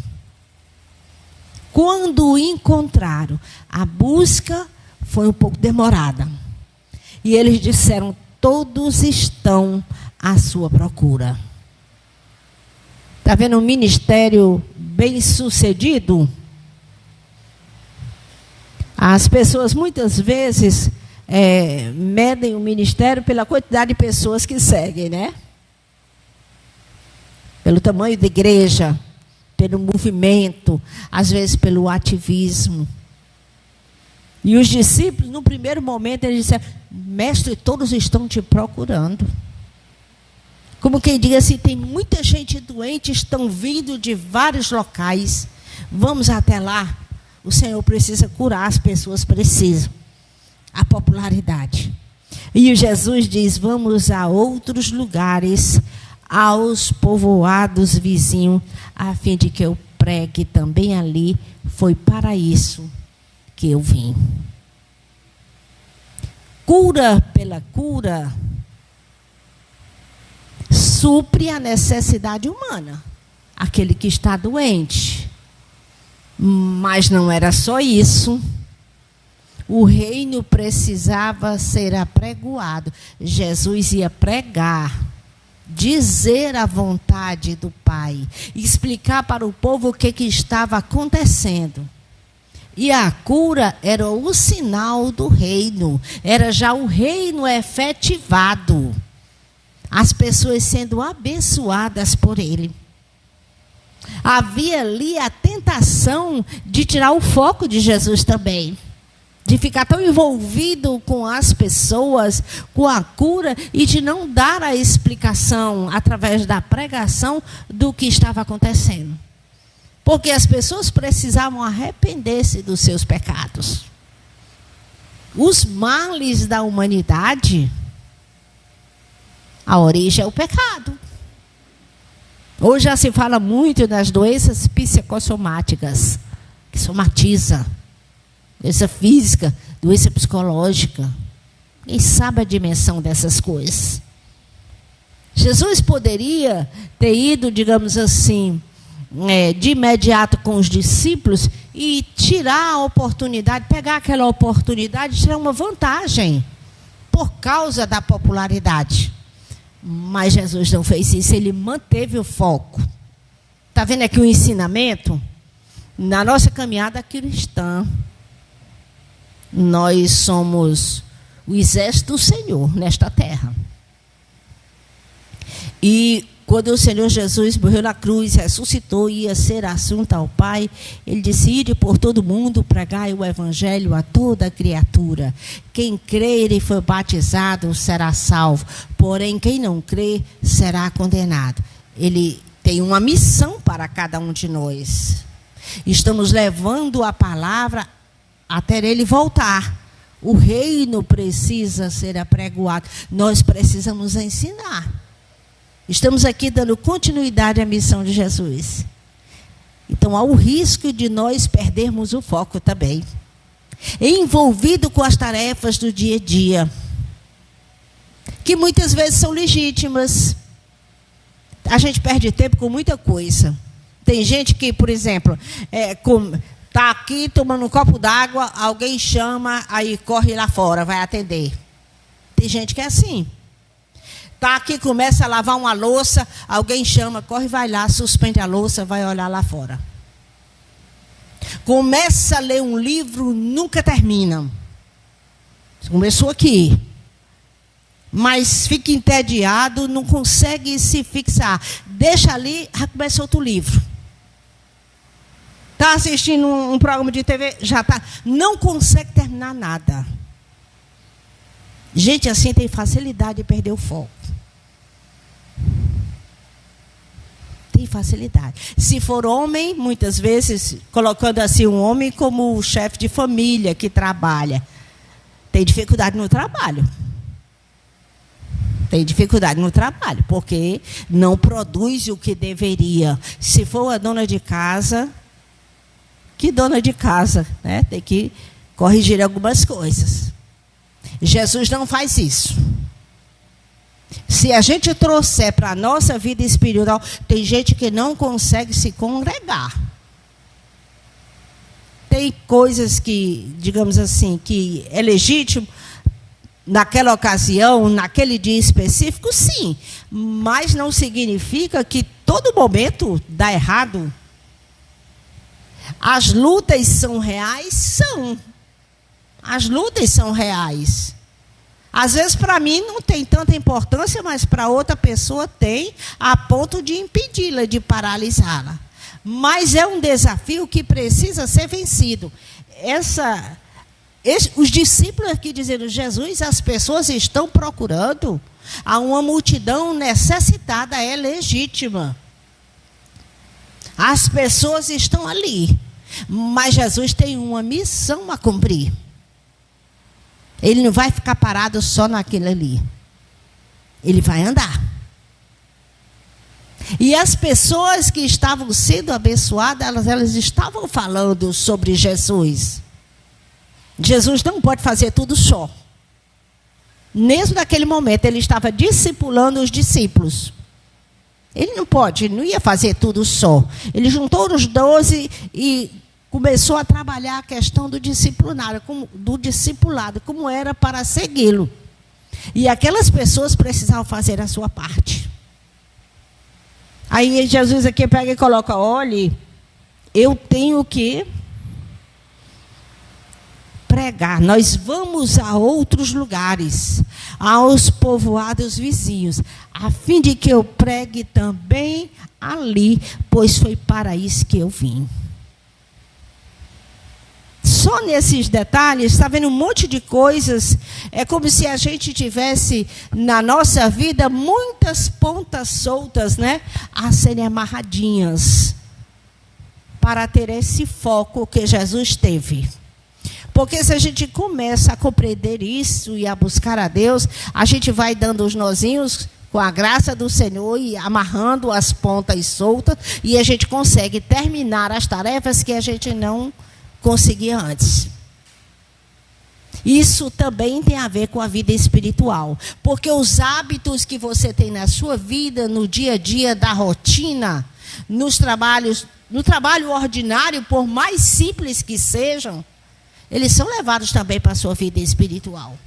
Quando o encontraram, a busca foi um pouco demorada. E eles disseram: todos estão à sua procura. Está vendo um ministério bem sucedido? As pessoas muitas vezes medem o ministério pela quantidade de pessoas que seguem, Pelo tamanho da igreja, pelo movimento, às vezes pelo ativismo. E os discípulos, no primeiro momento, eles disseram: mestre, todos estão te procurando. Como quem diz assim: tem muita gente doente, estão vindo de vários locais. Vamos até lá. O Senhor precisa curar, as pessoas precisam. A popularidade. E o Jesus diz: vamos a outros lugares, aos povoados vizinhos, a fim de que eu pregue também ali. Foi para isso que eu vim. Cura pela cura supre a necessidade humana, aquele que está doente. Mas não era só isso. O reino precisava ser apregoado. Jesus ia pregar, dizer a vontade do Pai, explicar para o povo o que estava acontecendo. E a cura era o sinal do reino, era já o reino efetivado, as pessoas sendo abençoadas por ele. Havia ali a tentação de tirar o foco de Jesus também, de ficar tão envolvido com as pessoas, com a cura, e de não dar a explicação através da pregação do que estava acontecendo. Porque as pessoas precisavam arrepender-se dos seus pecados. Os males da humanidade, a origem é o pecado. Hoje já se fala muito das doenças psicossomáticas, que somatiza. Doença física, doença psicológica. Quem sabe a dimensão dessas coisas? Jesus poderia ter ido, digamos assim, de imediato com os discípulos e tirar a oportunidade, pegar aquela oportunidade e tirar uma vantagem por causa da popularidade. Mas Jesus não fez isso, ele manteve o foco. Está vendo aqui o ensinamento? Na nossa caminhada cristã, nós somos o exército do Senhor nesta terra. E quando o Senhor Jesus morreu na cruz, ressuscitou e ia ser assunto ao Pai, ele disse: ide por todo mundo, pregai o evangelho a toda criatura. Quem crer e for batizado será salvo, porém quem não crer será condenado. Ele tem uma missão para cada um de nós. Estamos levando a palavra até ele voltar. O reino precisa ser apregoado. Nós precisamos ensinar. Estamos aqui dando continuidade à missão de Jesus. Então, há o risco de nós perdermos o foco também. Envolvido com as tarefas do dia a dia, que muitas vezes são legítimas. A gente perde tempo com muita coisa. Tem gente que, por exemplo, está aqui tomando um copo d'água, alguém chama, aí corre lá fora, vai atender. Tem gente que é assim. Está aqui, começa a lavar uma louça, alguém chama, corre, vai lá, suspende a louça, vai olhar lá fora. Começa a ler um livro, nunca termina. Começou aqui. Mas fica entediado, não consegue se fixar. Deixa ali, já começa outro livro. Está assistindo um programa de TV, já está. Não consegue terminar nada. Gente assim tem facilidade de perder o foco. Tem facilidade. Se for homem, muitas vezes, colocando assim um homem como o chefe de família que trabalha, tem dificuldade no trabalho. Tem dificuldade no trabalho, porque não produz o que deveria. Se for a dona de casa, que dona de casa, né? Tem que corrigir algumas coisas. Jesus não faz isso. Se a gente trouxer para a nossa vida espiritual, tem gente que não consegue se congregar. Tem coisas que, digamos assim, que é legítimo naquela ocasião, naquele dia específico, sim. Mas não significa que todo momento dá errado. As lutas são reais? São. As lutas são reais. Às vezes, para mim, não tem tanta importância, mas para outra pessoa tem, a ponto de impedi-la, de paralisá-la. Mas é um desafio que precisa ser vencido. Os discípulos aqui dizendo, Jesus, as pessoas estão procurando, há uma multidão necessitada, é legítima. As pessoas estão ali, mas Jesus tem uma missão a cumprir. Ele não vai ficar parado só naquilo ali. Ele vai andar. E as pessoas que estavam sendo abençoadas, elas estavam falando sobre Jesus. Jesus não pode fazer tudo só. Mesmo naquele momento, ele estava discipulando os discípulos. Ele não pode, ele não ia fazer tudo só. Ele juntou os 12 e começou a trabalhar a questão do discipulado, como era para segui-lo. E aquelas pessoas precisavam fazer a sua parte. Aí Jesus aqui pega e coloca, olhe, eu tenho que pregar. Nós vamos a outros lugares, aos povoados vizinhos, a fim de que eu pregue também ali, pois foi para isso que eu vim. Só nesses detalhes, está vendo um monte de coisas, é como se a gente tivesse na nossa vida muitas pontas soltas, né, a serem amarradinhas, para ter esse foco que Jesus teve. Porque se a gente começa a compreender isso e a buscar a Deus, a gente vai dando os nozinhos com a graça do Senhor e amarrando as pontas soltas, e a gente consegue terminar as tarefas que a gente não conseguia antes. Isso também tem a ver com a vida espiritual, porque os hábitos que você tem na sua vida, no dia a dia da rotina, no trabalho ordinário, por mais simples que sejam, eles são levados também para a sua vida espiritual.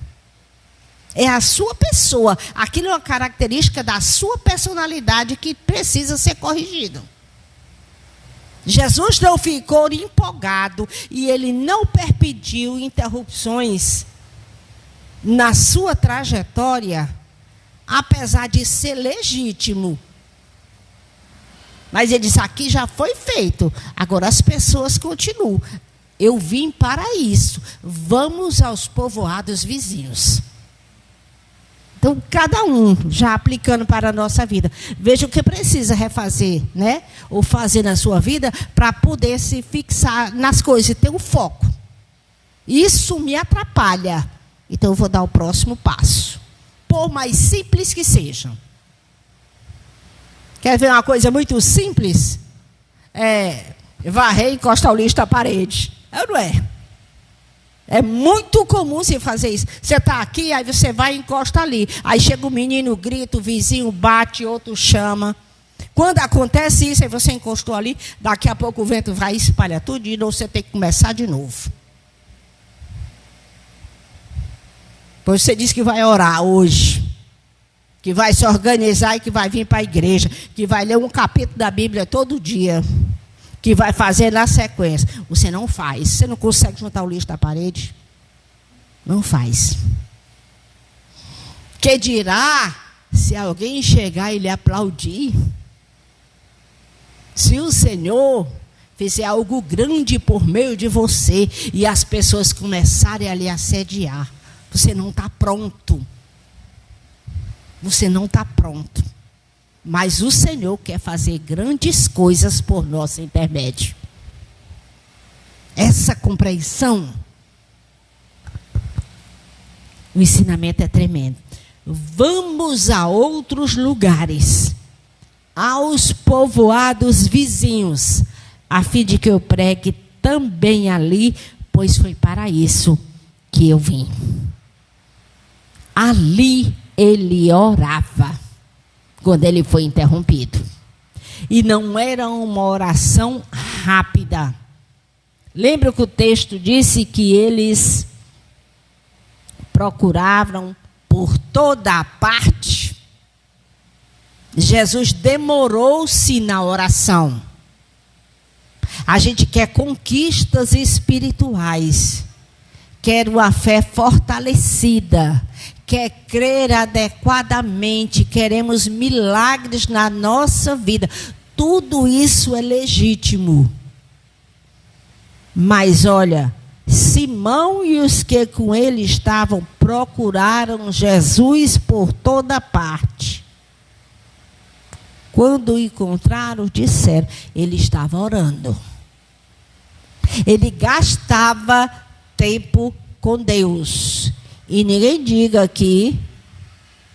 É a sua pessoa, aquilo é uma característica da sua personalidade que precisa ser corrigido. Jesus não ficou empolgado e ele não permitiu interrupções na sua trajetória, apesar de ser legítimo. Mas ele disse, aqui já foi feito, agora as pessoas continuam. Eu vim para isso, vamos aos povoados vizinhos. Então, cada um já aplicando para a nossa vida. Veja o que precisa refazer, né? Ou fazer na sua vida para poder se fixar nas coisas e ter um foco. Isso me atrapalha. Então eu vou dar o próximo passo. Por mais simples que seja. Quer ver uma coisa muito simples? Varrer e encostar o lixo na parede. Não é? É muito comum você fazer isso. Você está aqui, aí você vai e encosta ali. Aí chega o menino, grita, o vizinho bate, outro chama. Quando acontece isso, aí você encostou ali, daqui a pouco o vento vai e espalha tudo, e você tem que começar de novo. Pois você disse que vai orar hoje, que vai se organizar e que vai vir para a igreja, que vai ler um capítulo da Bíblia todo dia, que vai fazer na sequência. Você não faz. Você não consegue juntar o lixo da parede? Não faz. Que dirá se alguém chegar e lhe aplaudir? Se o Senhor fizer algo grande por meio de você e as pessoas começarem a lhe assediar, você não está pronto. Você não está pronto. Mas o Senhor quer fazer grandes coisas por nosso intermédio. Essa compreensão, o ensinamento é tremendo. Vamos a outros lugares, aos povoados vizinhos, a fim de que eu pregue também ali, pois foi para isso que eu vim. Ali ele orava, quando ele foi interrompido. E não era uma oração rápida. Lembra que o texto disse que eles procuravam por toda a parte? Jesus demorou-se na oração. A gente quer conquistas espirituais, quer uma fé fortalecida, quer crer adequadamente, queremos milagres na nossa vida. Tudo isso é legítimo. Mas olha, Simão e os que com ele estavam procuraram Jesus por toda parte. Quando o encontraram, disseram, ele estava orando. Ele gastava tempo com Deus. E ninguém diga aqui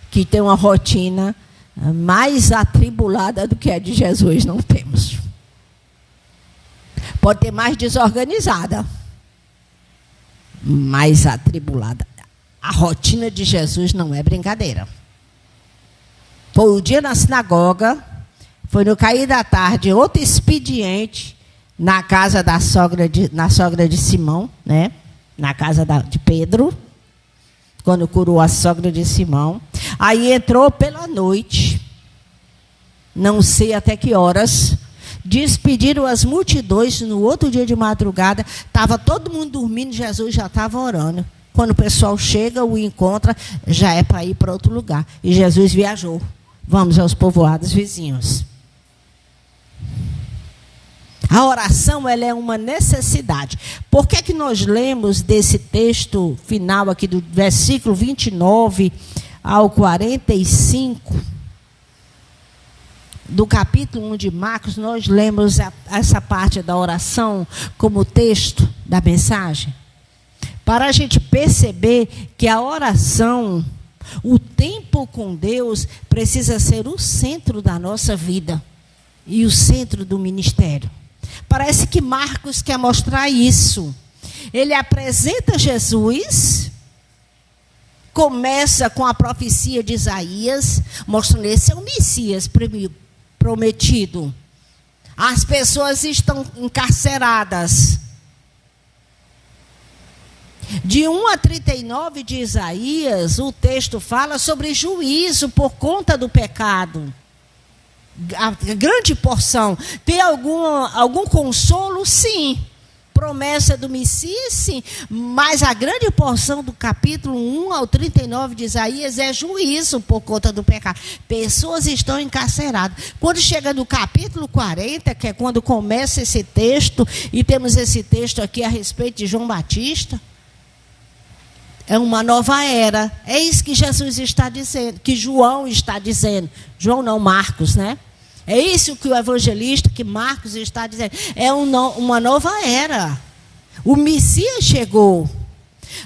que tem uma rotina mais atribulada do que a de Jesus. Não temos. Pode ter mais desorganizada, mais atribulada. A rotina de Jesus não é brincadeira. Foi o dia na sinagoga, foi no cair da tarde, outro expediente na casa da sogra de Simão, né? Na casa de Pedro, quando curou a sogra de Simão. Aí entrou pela noite, não sei até que horas, despediram as multidões. No outro dia de madrugada, estava todo mundo dormindo, Jesus já estava orando. Quando o pessoal chega, o encontra, já é para ir para outro lugar. E Jesus viajou. Vamos aos povoados vizinhos. A oração, ela é uma necessidade. Por que nós lemos desse texto final aqui, do versículo 29 ao 45, do capítulo 1 de Marcos, nós lemos essa parte da oração como texto da mensagem? Para a gente perceber que a oração, o tempo com Deus, precisa ser o centro da nossa vida e o centro do ministério. Parece que Marcos quer mostrar isso. Ele apresenta Jesus, começa com a profecia de Isaías, mostrando esse é o Messias prometido. As pessoas estão encarceradas. De 1 a 39 de Isaías, o texto fala sobre juízo por conta do pecado. A grande porção. Tem algum consolo? Sim. Promessa do Messias? Sim. Mas a grande porção do capítulo 1 ao 39 de Isaías é juízo por conta do pecado. Pessoas estão encarceradas. Quando chega no capítulo 40, que é quando começa esse texto, e temos esse texto aqui a respeito de João Batista, é uma nova era. É isso que Jesus está dizendo, que João está dizendo. João não, Marcos, né? É isso que o evangelista, que Marcos está dizendo. É uma nova era. O Messias chegou.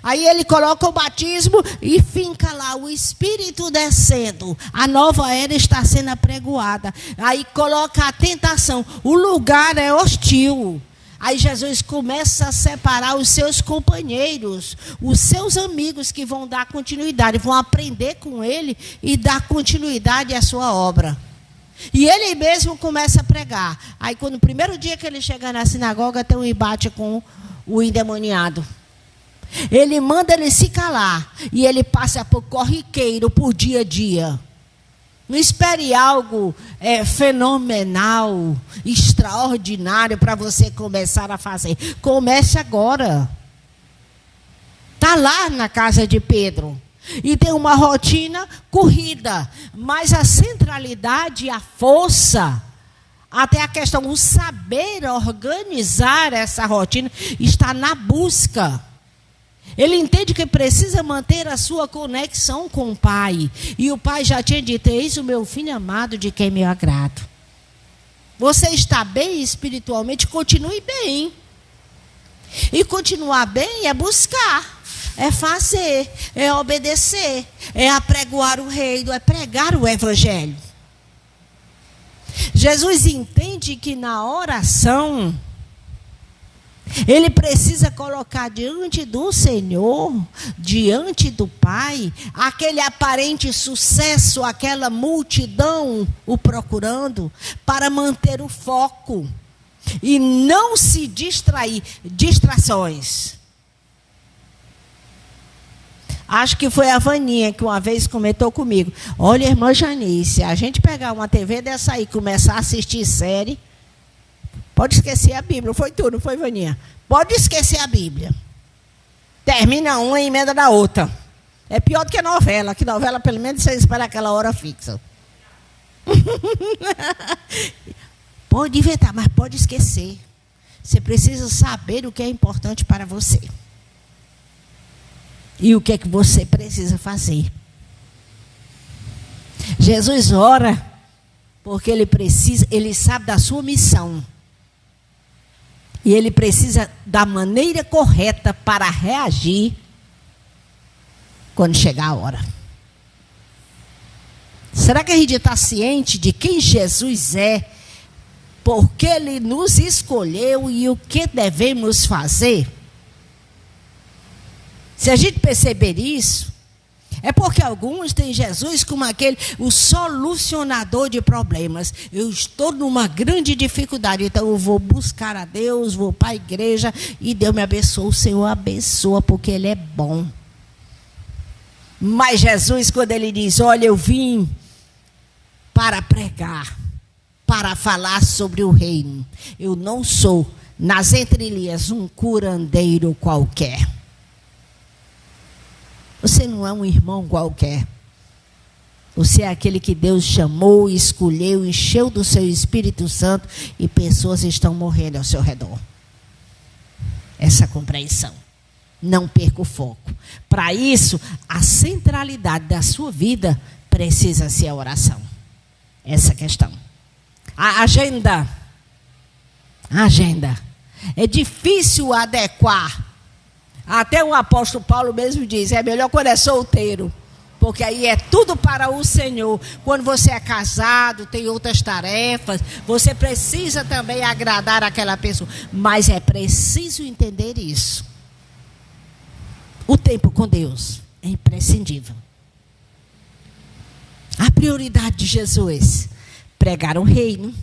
Aí ele coloca o batismo e finca lá o Espírito descendo. A nova era está sendo apregoada. Aí coloca a tentação. O lugar é hostil. Aí Jesus começa a separar os seus companheiros, os seus amigos que vão dar continuidade, vão aprender com ele e dar continuidade à sua obra. E ele mesmo começa a pregar. Aí quando o primeiro dia que ele chega na sinagoga, tem um embate com o endemoniado. Ele manda ele se calar. E ele passa por corriqueiro, por dia a dia. Não espere algo fenomenal, extraordinário para você começar a fazer. Comece agora. Está lá na casa de Pedro. E tem uma rotina corrida. Mas a centralidade, a força, até a questão, o saber organizar essa rotina, está na busca. Ele entende que precisa manter a sua conexão com o Pai. E o Pai já tinha dito: eis o meu filho amado de quem me agrado. Você está bem espiritualmente, continue bem. E continuar bem é buscar, é fazer, é obedecer, é apregoar o reino, é pregar o evangelho. Jesus entende que na oração ele precisa colocar diante do Senhor, diante do Pai, aquele aparente sucesso, aquela multidão o procurando, para manter o foco e não se distrair. Distrações. Acho que foi a Vaninha que uma vez comentou comigo: olha, irmã Janice, se a gente pegar uma TV dessa aí e começar a assistir série, pode esquecer a Bíblia. Foi tudo, não foi, Vaninha? Pode esquecer a Bíblia. Termina uma e emenda da outra. É pior do que novela, que novela pelo menos você espera aquela hora fixa. Pode inventar, mas pode esquecer. Você precisa saber o que é importante para você. E o que é que você precisa fazer. Jesus ora porque ele sabe da sua missão. E ele precisa da maneira correta para reagir quando chegar a hora. Será que a gente está ciente de quem Jesus é? Porque ele nos escolheu e o que devemos fazer? Se a gente perceber isso, é porque alguns têm Jesus como o solucionador de problemas. Eu estou numa grande dificuldade, então eu vou buscar a Deus, vou para a igreja e Deus me abençoa. O Senhor abençoa porque Ele é bom. Mas Jesus, quando Ele diz: olha, eu vim para pregar, para falar sobre o reino. Eu não sou, nas entrelinhas, um curandeiro qualquer. Você não é um irmão qualquer. Você é aquele que Deus chamou, escolheu, encheu do seu Espírito Santo e pessoas estão morrendo ao seu redor. Essa compreensão. Não perca o foco. Para isso, a centralidade da sua vida precisa ser a oração. Essa questão. A agenda. A agenda. É difícil adequar. Até o apóstolo Paulo mesmo diz: é melhor quando é solteiro, porque aí é tudo para o Senhor. Quando você é casado, tem outras tarefas, você precisa também agradar aquela pessoa. Mas é preciso entender isso. O tempo com Deus é imprescindível. A prioridade de Jesus: pregar o reino.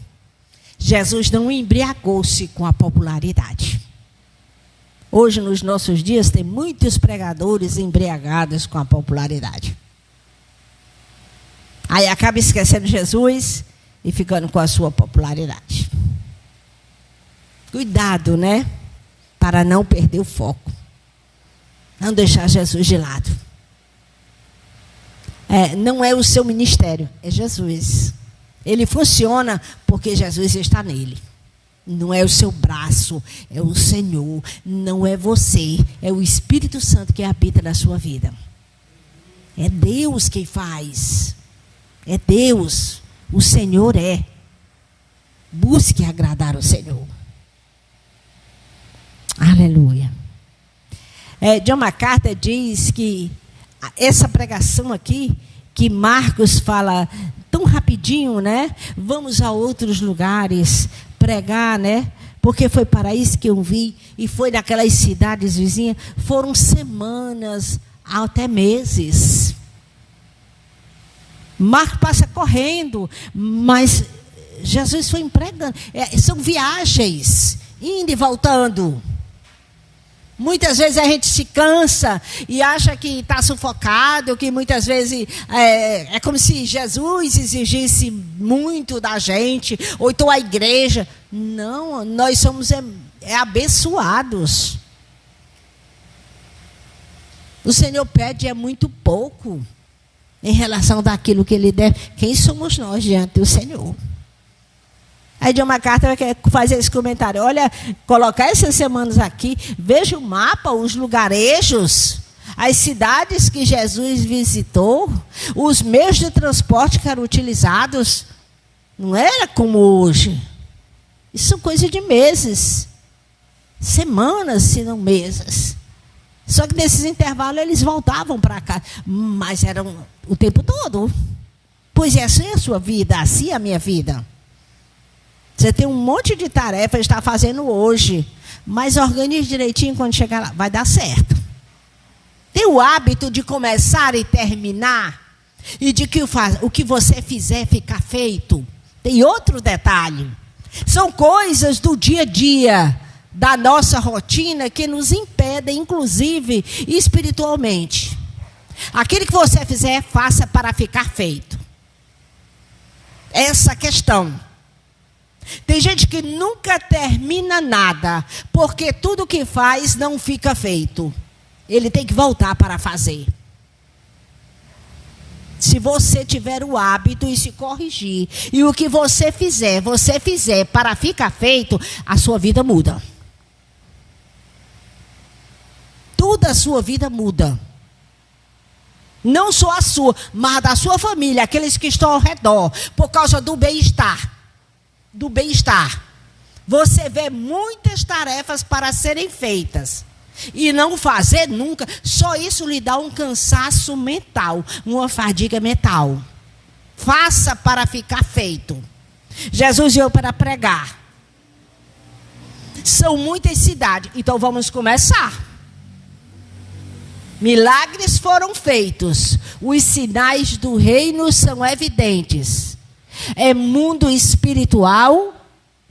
Jesus não embriagou-se com a popularidade. Hoje, nos nossos dias, tem muitos pregadores embriagados com a popularidade. Aí acaba esquecendo Jesus e ficando com a sua popularidade. Cuidado, né? Para não perder o foco. Não deixar Jesus de lado. Não é o seu ministério, é Jesus. Ele funciona porque Jesus está nele. Não é o seu braço, é o Senhor. Não é você, é o Espírito Santo que habita na sua vida. É Deus quem faz. É Deus. O Senhor é. Busque agradar o Senhor. Aleluia. John MacArthur diz que essa pregação aqui, que Marcos fala tão rapidinho, né? Vamos a outros lugares pregar, né? Porque foi para isso que eu vi, e foi naquelas cidades vizinhas, foram semanas, até meses. Marcos passa correndo, mas Jesus foi pregando. São viagens, indo e voltando. Muitas vezes a gente se cansa e acha que está sufocado, que muitas vezes é como se Jesus exigisse muito da gente, ou então a igreja. Não, nós somos abençoados. O Senhor pede muito pouco em relação daquilo que Ele deve. Quem somos nós diante do Senhor? Aí John MacArthur quer fazer esse comentário. Olha, colocar essas semanas aqui, veja o mapa, os lugarejos, as cidades que Jesus visitou, os meios de transporte que eram utilizados. Não era como hoje. Isso são coisas de meses, semanas, se não meses. Só que nesses intervalos eles voltavam para cá, mas eram o tempo todo. Pois é assim a sua vida, assim a minha vida. Você tem um monte de tarefas, está fazendo hoje, mas organize direitinho, quando chegar lá, vai dar certo. Tem o hábito de começar e terminar, e de que o que você fizer ficar feito. Tem outro detalhe. São coisas do dia a dia, da nossa rotina, que nos impedem, inclusive, espiritualmente. Aquilo que você fizer, faça para ficar feito. Essa questão. Tem gente que nunca termina nada, porque tudo que faz não fica feito. Ele tem que voltar para fazer. Se você tiver o hábito e se corrigir, e o que você fizer para ficar feito, a sua vida muda. Toda a sua vida muda. Não só a sua, mas da sua família, aqueles que estão ao redor, por causa do bem-estar. Do bem-estar. Você vê muitas tarefas para serem feitas e não fazer nunca. Só isso lhe dá um cansaço mental, uma fadiga mental. Faça para ficar feito. Jesus veio para pregar. São muitas cidades, então vamos começar. Milagres foram feitos, os sinais do reino são evidentes. É mundo espiritual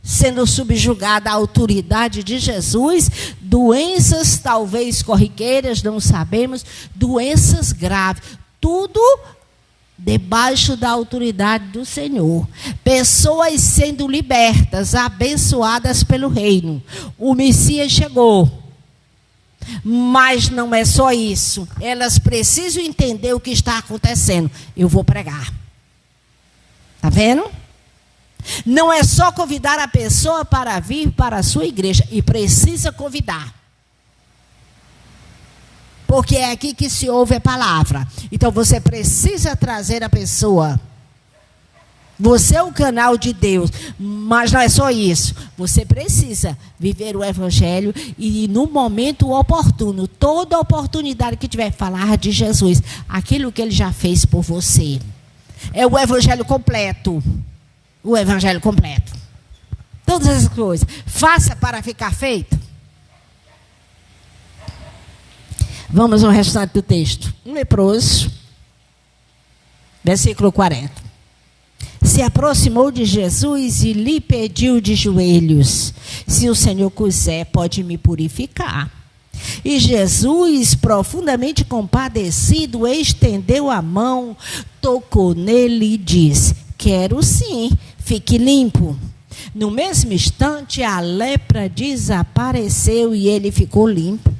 sendo subjugado à autoridade de Jesus, doenças talvez corriqueiras, não sabemos, doenças graves, tudo debaixo da autoridade do Senhor. Pessoas sendo libertas, abençoadas pelo reino. O Messias chegou. Mas não é só isso. Elas precisam entender o que está acontecendo. Eu vou pregar. Está vendo? Não é só convidar a pessoa para vir para a sua igreja. E precisa convidar. Porque é aqui que se ouve a palavra. Então você precisa trazer a pessoa. Você é o canal de Deus. Mas não é só isso. Você precisa viver o evangelho e no momento oportuno, toda oportunidade que tiver, falar de Jesus. Aquilo que Ele já fez por você. É o evangelho completo. O evangelho completo. Todas essas coisas. Faça para ficar feito. Vamos ao restante do texto. Um leproso. Versículo 40. Se aproximou de Jesus e lhe pediu de joelhos: se o Senhor quiser, pode me purificar. E Jesus, profundamente compadecido, estendeu a mão, tocou nele e disse: quero sim, fique limpo. No mesmo instante, a lepra desapareceu e ele ficou limpo.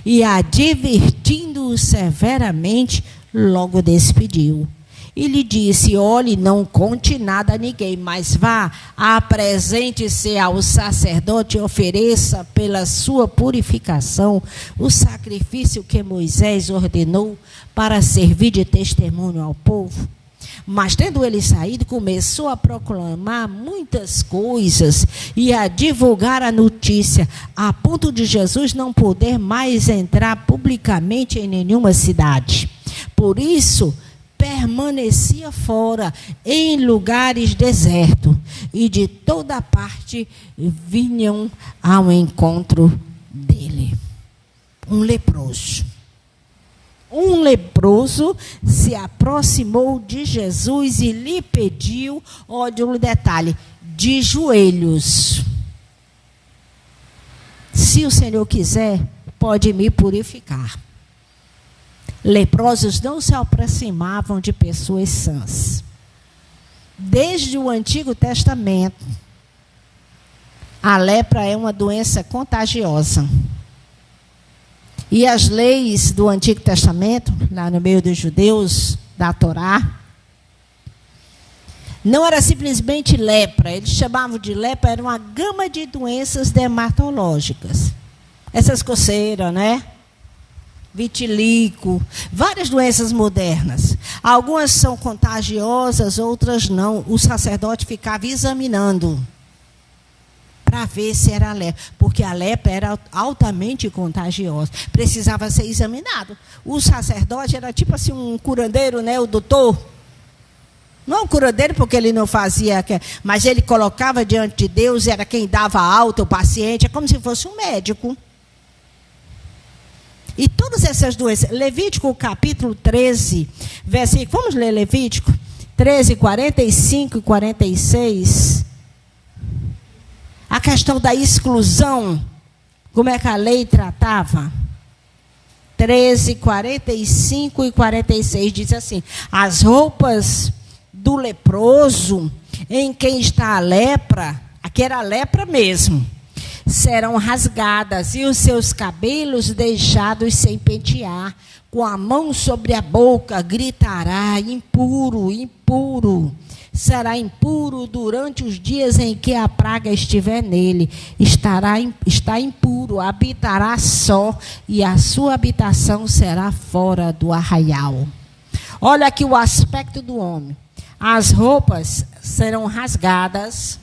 E, advertindo-o severamente, logo despediu. E lhe disse: olhe, não conte nada a ninguém, mas vá, apresente-se ao sacerdote e ofereça pela sua purificação o sacrifício que Moisés ordenou para servir de testemunho ao povo. Mas tendo ele saído, começou a proclamar muitas coisas e a divulgar a notícia, a ponto de Jesus não poder mais entrar publicamente em nenhuma cidade. Por isso, permanecia fora, em lugares desertos, e de toda parte vinham ao encontro dele. Um leproso. Um leproso se aproximou de Jesus e lhe pediu, olha o detalhe, de joelhos. Se o Senhor quiser, pode me purificar. Leprosos não se aproximavam de pessoas sãs. Desde o Antigo Testamento, a lepra é uma doença contagiosa. E as leis do Antigo Testamento, lá no meio dos judeus, da Torá, não era simplesmente lepra. Eles chamavam de lepra, era uma gama de doenças dermatológicas. Essas coceiras, né? Vitiligo, várias doenças modernas. Algumas são contagiosas, outras não. O sacerdote ficava examinando para ver se era lepra, porque a lepra era altamente contagiosa, precisava ser examinado. O sacerdote era tipo assim um curandeiro, né, o doutor. Não um curandeiro porque ele não fazia, mas ele colocava diante de Deus, era quem dava alta ao paciente, é como se fosse um médico. E todas essas doenças, Levítico capítulo 13, versículo, vamos ler Levítico 13, 45 e 46. A questão da exclusão, como é que a lei tratava? 13, 45 e 46, diz assim: as roupas do leproso, em quem está a lepra, aqui era a lepra mesmo, serão rasgadas, e os seus cabelos deixados sem pentear, com a mão sobre a boca, gritará: impuro, impuro. Será impuro durante os dias em que a praga estiver nele. Está impuro, habitará só, e a sua habitação será fora do arraial. Olha aqui o aspecto do homem. As roupas serão rasgadas.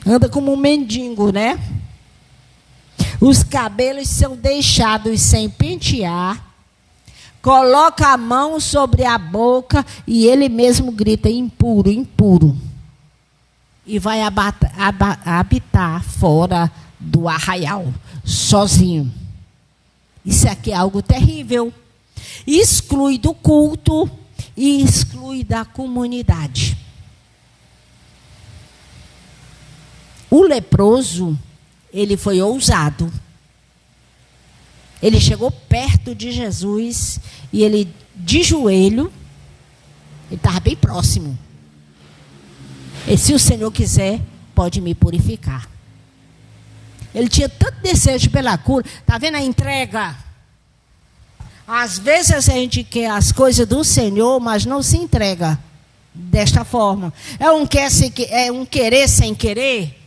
Anda como um mendigo, né? Os cabelos são deixados sem pentear. Coloca a mão sobre a boca e ele mesmo grita: impuro, impuro. E vai habitar fora do arraial, sozinho. Isso aqui é algo terrível. Exclui do culto e exclui da comunidade. O leproso, ele foi ousado. Ele chegou perto de Jesus e ele, de joelho, ele estava bem próximo. E se o Senhor quiser, pode me purificar. Ele tinha tanto desejo pela cura. Está vendo a entrega? Às vezes a gente quer as coisas do Senhor, mas não se entrega desta forma. É um querer sem querer.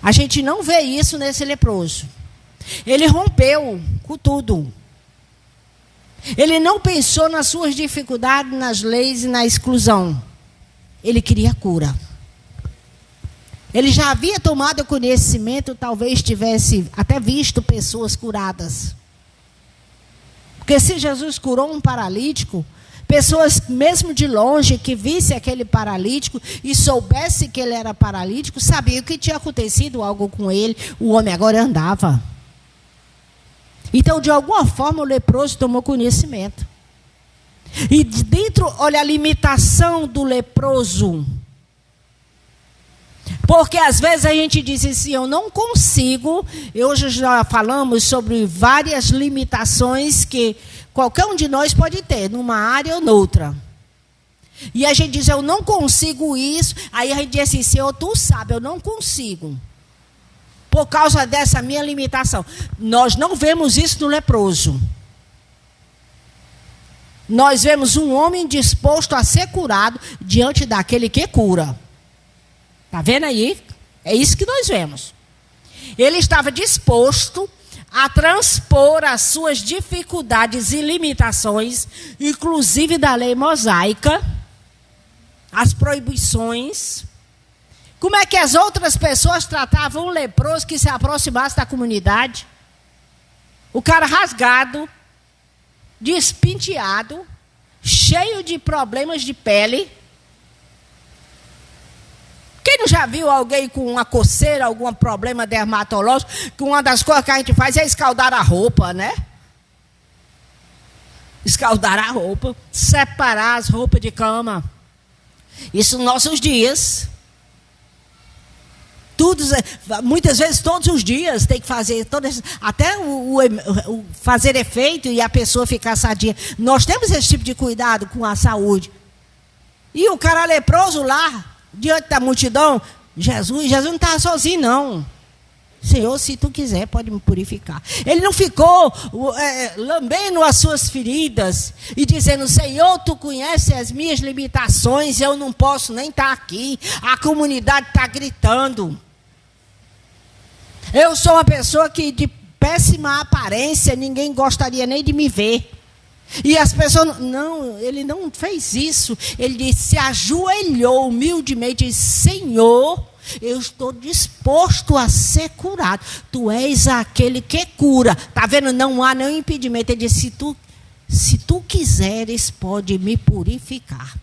A gente não vê isso nesse leproso. Ele rompeu com tudo. Ele não pensou nas suas dificuldades, nas leis e na exclusão. Ele queria cura. Ele já havia tomado conhecimento, talvez tivesse até visto pessoas curadas. Porque se Jesus curou um paralítico, pessoas mesmo de longe que visse aquele paralítico e soubesse que ele era paralítico, sabiam que tinha acontecido algo com ele. O homem agora andava. Então, de alguma forma, o leproso tomou conhecimento. E dentro, olha a limitação do leproso. Porque às vezes a gente diz assim: eu não consigo. Hoje já falamos sobre várias limitações que qualquer um de nós pode ter, numa área ou noutra. E a gente diz: eu não consigo isso. Aí a gente diz assim: Senhor, tu sabe, eu não consigo. Por causa dessa minha limitação. Nós não vemos isso no leproso. Nós vemos um homem disposto a ser curado diante daquele que cura. Está vendo aí? É isso que nós vemos. Ele estava disposto a transpor as suas dificuldades e limitações, inclusive da lei mosaica, as proibições. Como é que as outras pessoas tratavam um leproso que se aproximasse da comunidade? O cara rasgado, despinteado, cheio de problemas de pele. Quem não já viu alguém com uma coceira, algum problema dermatológico, que uma das coisas que a gente faz é escaldar a roupa, né? Escaldar a roupa, separar as roupas de cama. Isso nos nossos dias. Muitas vezes, todos os dias, tem que fazer, até o fazer efeito e a pessoa ficar sadia. Nós temos esse tipo de cuidado com a saúde. E o cara leproso lá, diante da multidão, Jesus não estava sozinho, não. Senhor, se tu quiser, pode me purificar. Ele não ficou lambendo as suas feridas e dizendo, Senhor, tu conheces as minhas limitações, eu não posso nem estar aqui. A comunidade está gritando. Eu sou uma pessoa que de péssima aparência, ninguém gostaria nem de me ver. E as pessoas, não, ele não fez isso. Ele disse, se ajoelhou humildemente e disse, Senhor, eu estou disposto a ser curado. Tu és aquele que cura. Está vendo? Não há nenhum impedimento. Ele disse, se tu quiseres, pode me purificar.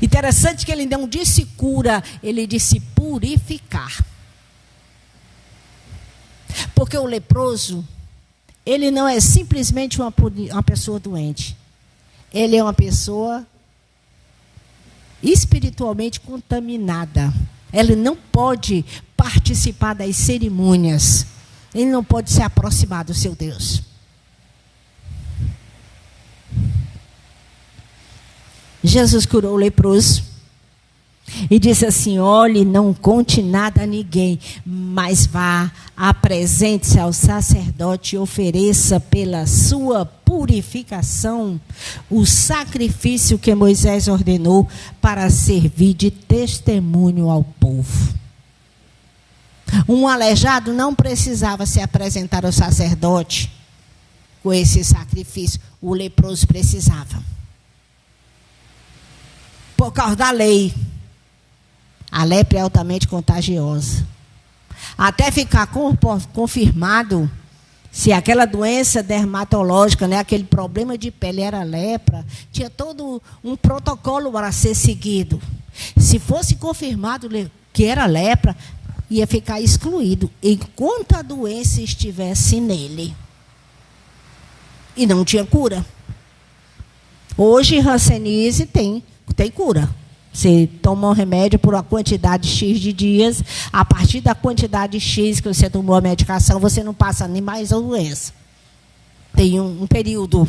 Interessante que ele não disse cura, ele disse purificar. Porque o leproso, ele não é simplesmente uma pessoa doente. Ele é uma pessoa espiritualmente contaminada. Ele não pode participar das cerimônias. Ele não pode se aproximar do seu Deus. Jesus curou o leproso e disse assim, olhe, não conte nada a ninguém, mas vá, apresente-se ao sacerdote e ofereça pela sua purificação o sacrifício que Moisés ordenou para servir de testemunho ao povo. Um aleijado não precisava se apresentar ao sacerdote com esse sacrifício, o leproso precisava. Por causa da lei. A lepra é altamente contagiosa. Até ficar confirmado se aquela doença dermatológica, né, aquele problema de pele era lepra, tinha todo um protocolo para ser seguido. Se fosse confirmado que era lepra, ia ficar excluído enquanto a doença estivesse nele. E não tinha cura. Hoje, hanseníase tem cura. Você toma um remédio por uma quantidade X de dias. A partir da quantidade X que você tomou a medicação, você não passa nem mais a doença. Tem um período.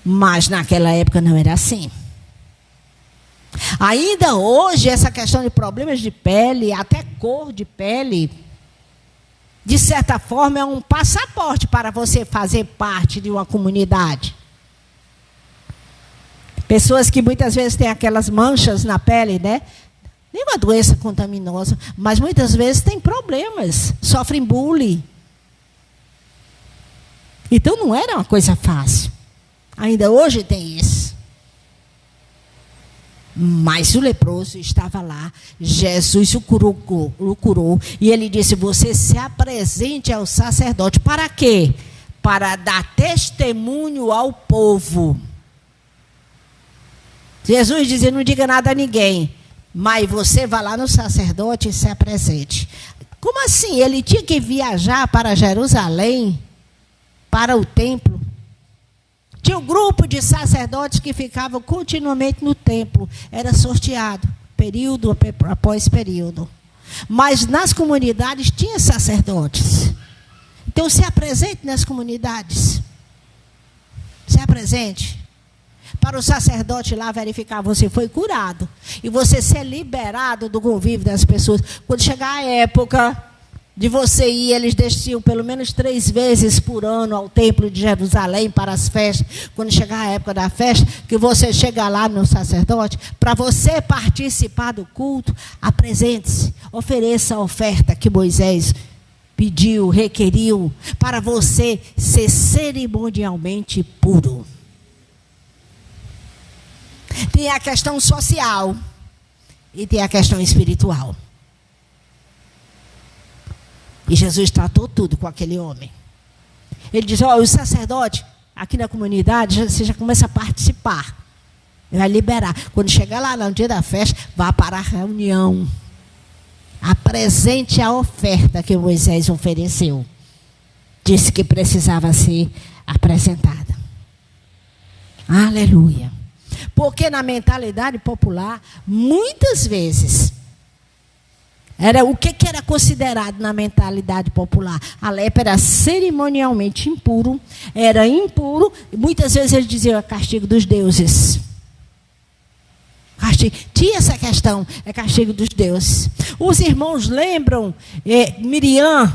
Mas naquela época não era assim. Ainda hoje, essa questão de problemas de pele, até cor de pele, de certa forma, é um passaporte para você fazer parte de uma comunidade. Pessoas que muitas vezes têm aquelas manchas na pele, né? Nenhuma doença contaminosa, mas muitas vezes têm problemas, sofrem bullying. Então não era uma coisa fácil. Ainda hoje tem isso. Mas o leproso estava lá, Jesus o curou, e ele disse, você se apresente ao sacerdote. Para quê? Para dar testemunho ao povo. Jesus dizia, não diga nada a ninguém, mas você vá lá no sacerdote e se apresente. Como assim? Ele tinha que viajar para Jerusalém, para o templo. Tinha um grupo de sacerdotes que ficavam continuamente no templo. Era sorteado, período após período. Mas nas comunidades tinha sacerdotes. Então se apresente nas comunidades. Se apresente. Para o sacerdote lá verificar, você foi curado. E você ser liberado do convívio das pessoas. Quando chegar a época de você ir, eles desciam pelo menos 3 vezes por ano ao templo de Jerusalém para as festas. Quando chegar a época da festa, que você chega lá no sacerdote, para você participar do culto, apresente-se, ofereça a oferta que Moisés pediu, requeriu, para você ser cerimonialmente puro. Tem a questão social e tem a questão espiritual. E Jesus tratou tudo com aquele homem. Ele diz, o sacerdote, aqui na comunidade, você já começa a participar. Ele vai liberar. Quando chegar lá no dia da festa, vá para a reunião. Apresente a oferta que Moisés ofereceu. Disse que precisava ser apresentada. Aleluia. Porque na mentalidade popular, muitas vezes, o que era considerado na mentalidade popular? A lepra era cerimonialmente impuro, era impuro, e muitas vezes eles diziam, é castigo dos deuses. Tinha essa questão, é castigo dos deuses. Os irmãos lembram, Miriam,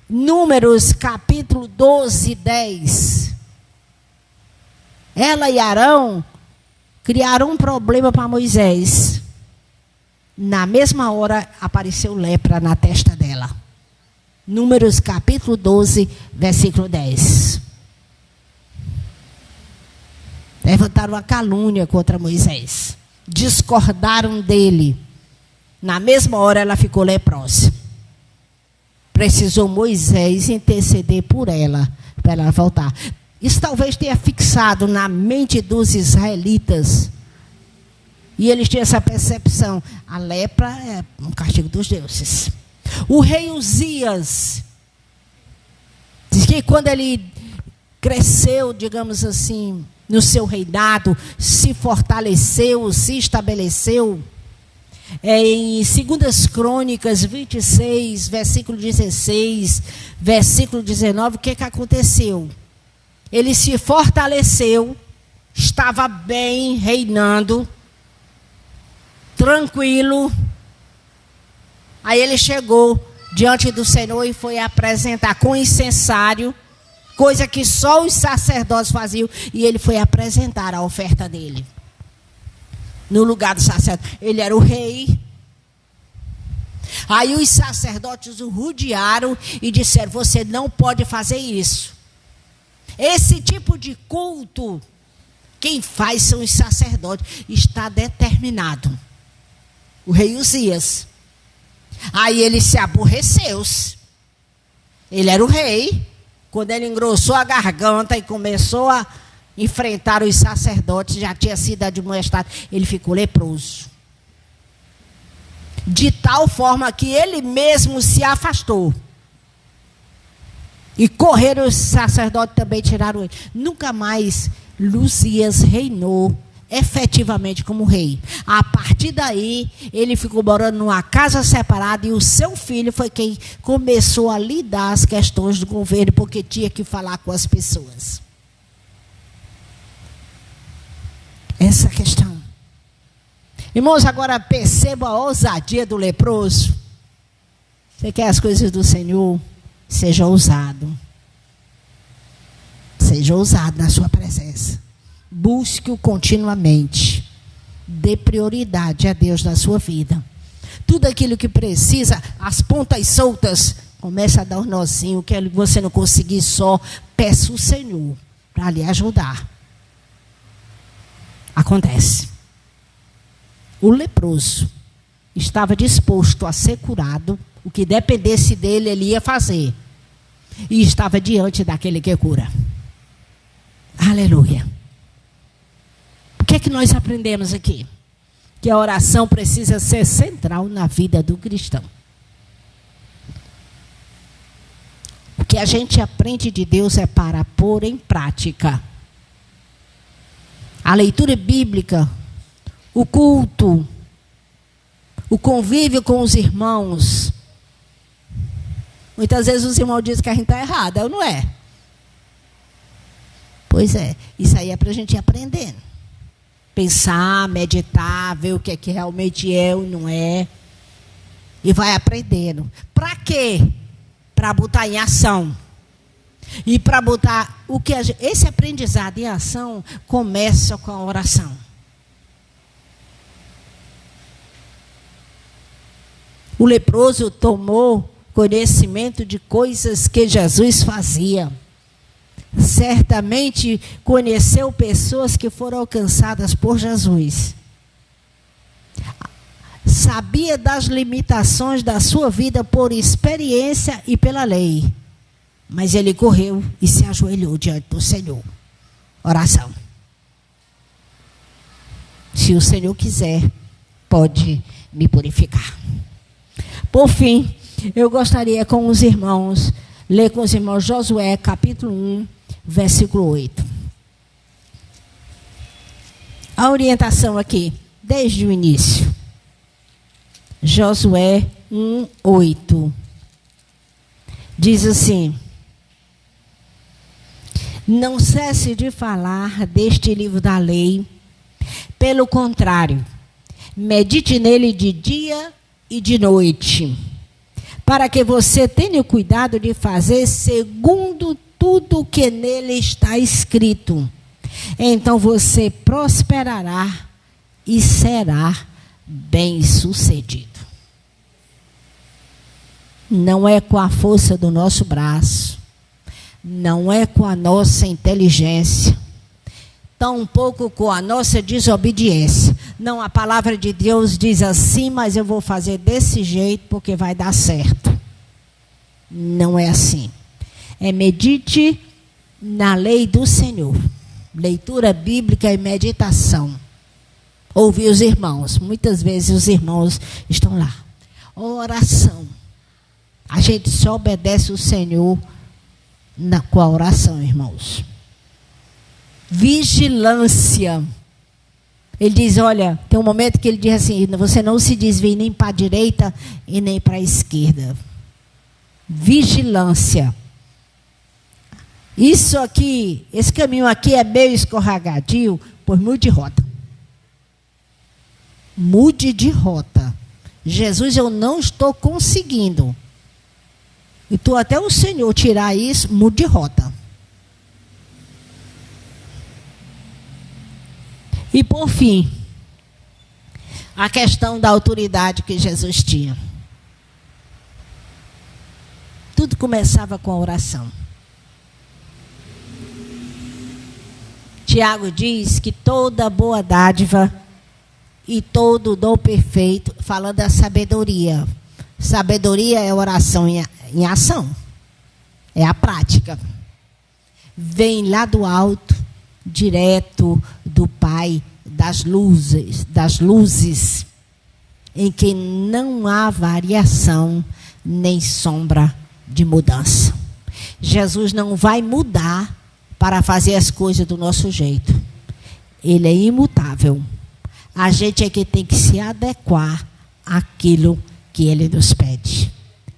Números capítulo 12, 10. Ela e Arão criaram um problema para Moisés. Na mesma hora, apareceu lepra na testa dela. Números capítulo 12, versículo 10. Levantaram uma calúnia contra Moisés. Discordaram dele. Na mesma hora, ela ficou leprosa. Precisou Moisés interceder por ela, para ela voltar. Isso talvez tenha fixado na mente dos israelitas. E eles tinham essa percepção. A lepra é um castigo dos deuses. O rei Uzias diz que quando ele cresceu, digamos assim, no seu reinado, se fortaleceu, se estabeleceu, em 2 Crônicas 26, versículo 16, versículo 19, o que aconteceu? Ele se fortaleceu, estava bem, reinando, tranquilo. Aí ele chegou diante do Senhor e foi apresentar com incensário, coisa que só os sacerdotes faziam, e ele foi apresentar a oferta dele. No lugar do sacerdote. Ele era o rei. Aí os sacerdotes o rodearam e disseram, você não pode fazer isso. Esse tipo de culto, quem faz são os sacerdotes. Está determinado. O rei Uzias. Aí ele se aborreceu. Ele era o rei. Quando ele engrossou a garganta e começou a enfrentar os sacerdotes, já tinha sido admoestado, ele ficou leproso. De tal forma que ele mesmo se afastou. E correram os sacerdotes também, tiraram ele. Nunca mais Uzias reinou efetivamente como rei. A partir daí, ele ficou morando numa casa separada e o seu filho foi quem começou a lidar as questões do governo, porque tinha que falar com as pessoas. Essa questão. Irmãos, agora perceba a ousadia do leproso. Você quer as coisas do Senhor? Seja ousado. Seja ousado na sua presença. Busque-o continuamente. Dê prioridade a Deus na sua vida. Tudo aquilo que precisa, as pontas soltas, começa a dar um nozinho, que você não conseguir só, peça o Senhor para lhe ajudar. Acontece. O leproso estava disposto a ser curado, o que dependesse dele, ele ia fazer. E estava diante daquele que cura. Aleluia. O que é que nós aprendemos aqui? Que a oração precisa ser central na vida do cristão. O que a gente aprende de Deus é para pôr em prática. A leitura bíblica, o culto, o convívio com os irmãos. Muitas vezes os irmãos dizem que a gente está errada, ou não é? Pois é, isso aí é para a gente ir aprendendo. Pensar, meditar, ver o que é que realmente é ou não é. E vai aprendendo. Para quê? para botar em ação. E para botar esse aprendizado em ação começa com a oração. O leproso tomou conhecimento de coisas que Jesus fazia. Certamente conheceu pessoas que foram alcançadas por Jesus. Sabia das limitações da sua vida por experiência e pela lei. Mas ele correu e se ajoelhou diante do Senhor. Oração. Se o Senhor quiser, pode me purificar. Por fim, eu gostaria com os irmãos, ler com os irmãos Josué, capítulo 1, versículo 8. A orientação aqui, desde o início. Josué 1, 8. Diz assim: não cesse de falar deste livro da lei, pelo contrário, medite nele de dia e de noite, para que você tenha cuidado de fazer segundo tudo o que nele está escrito. Então você prosperará e será bem-sucedido. Não é com a força do nosso braço, não é com a nossa inteligência, tampouco com a nossa desobediência. Não, a palavra de Deus diz assim, mas eu vou fazer desse jeito porque vai dar certo. Não é assim. É medite na lei do Senhor. Leitura bíblica e meditação. Ouvir os irmãos. Muitas vezes os irmãos estão lá. Oração. A gente só obedece o Senhor com a oração, irmãos. Vigilância. Ele diz, olha, tem um momento que ele diz assim, você não se desvie nem para a direita e nem para a esquerda. Vigilância. Isso aqui, esse caminho aqui é meio escorregadio, pois mude de rota. Mude de rota. Jesus, eu não estou conseguindo. Então, até o Senhor tirar isso, mude de rota. E, por fim, a questão da autoridade que Jesus tinha. Tudo começava com a oração. Tiago diz que toda boa dádiva e todo dom perfeito, falando da sabedoria. Sabedoria é oração em ação. É a prática. Vem lá do alto, direto do Pai das luzes, em que não há variação nem sombra de mudança. Jesus não vai mudar para fazer as coisas do nosso jeito. Ele é imutável. A gente é que tem que se adequar àquilo que ele nos pede.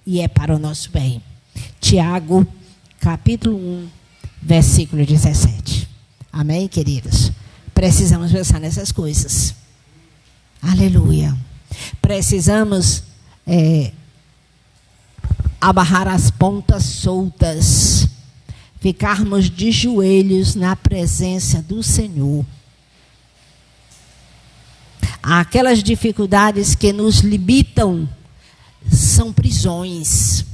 E é para o nosso bem. Tiago, capítulo 1, versículo 17. Amém, queridos? Precisamos pensar nessas coisas. Aleluia. Precisamos amarrar as pontas soltas. Ficarmos de joelhos na presença do Senhor. Aquelas dificuldades que nos limitam são prisões.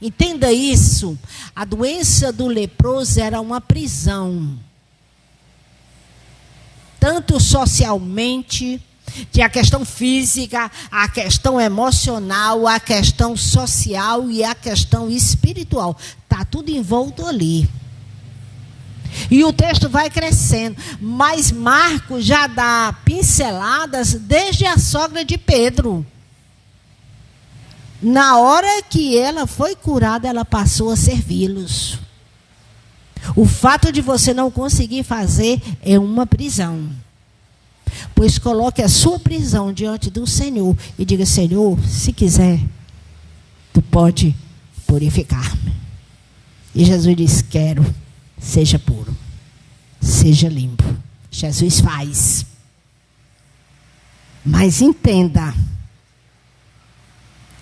Entenda isso. A doença do leproso era uma prisão. Tanto socialmente, tinha a questão física, a questão emocional, a questão social e a questão espiritual. Está tudo envolto ali. E o texto vai crescendo. Mas Marcos já dá pinceladas desde a sogra de Pedro. Na hora que ela foi curada, ela passou a servi-los. O fato de você não conseguir fazer é uma prisão. Pois coloque a sua prisão diante do Senhor e diga, Senhor, se quiser, tu pode purificar-me. E Jesus diz, quero, seja puro, seja limpo. Jesus faz. Mas entenda,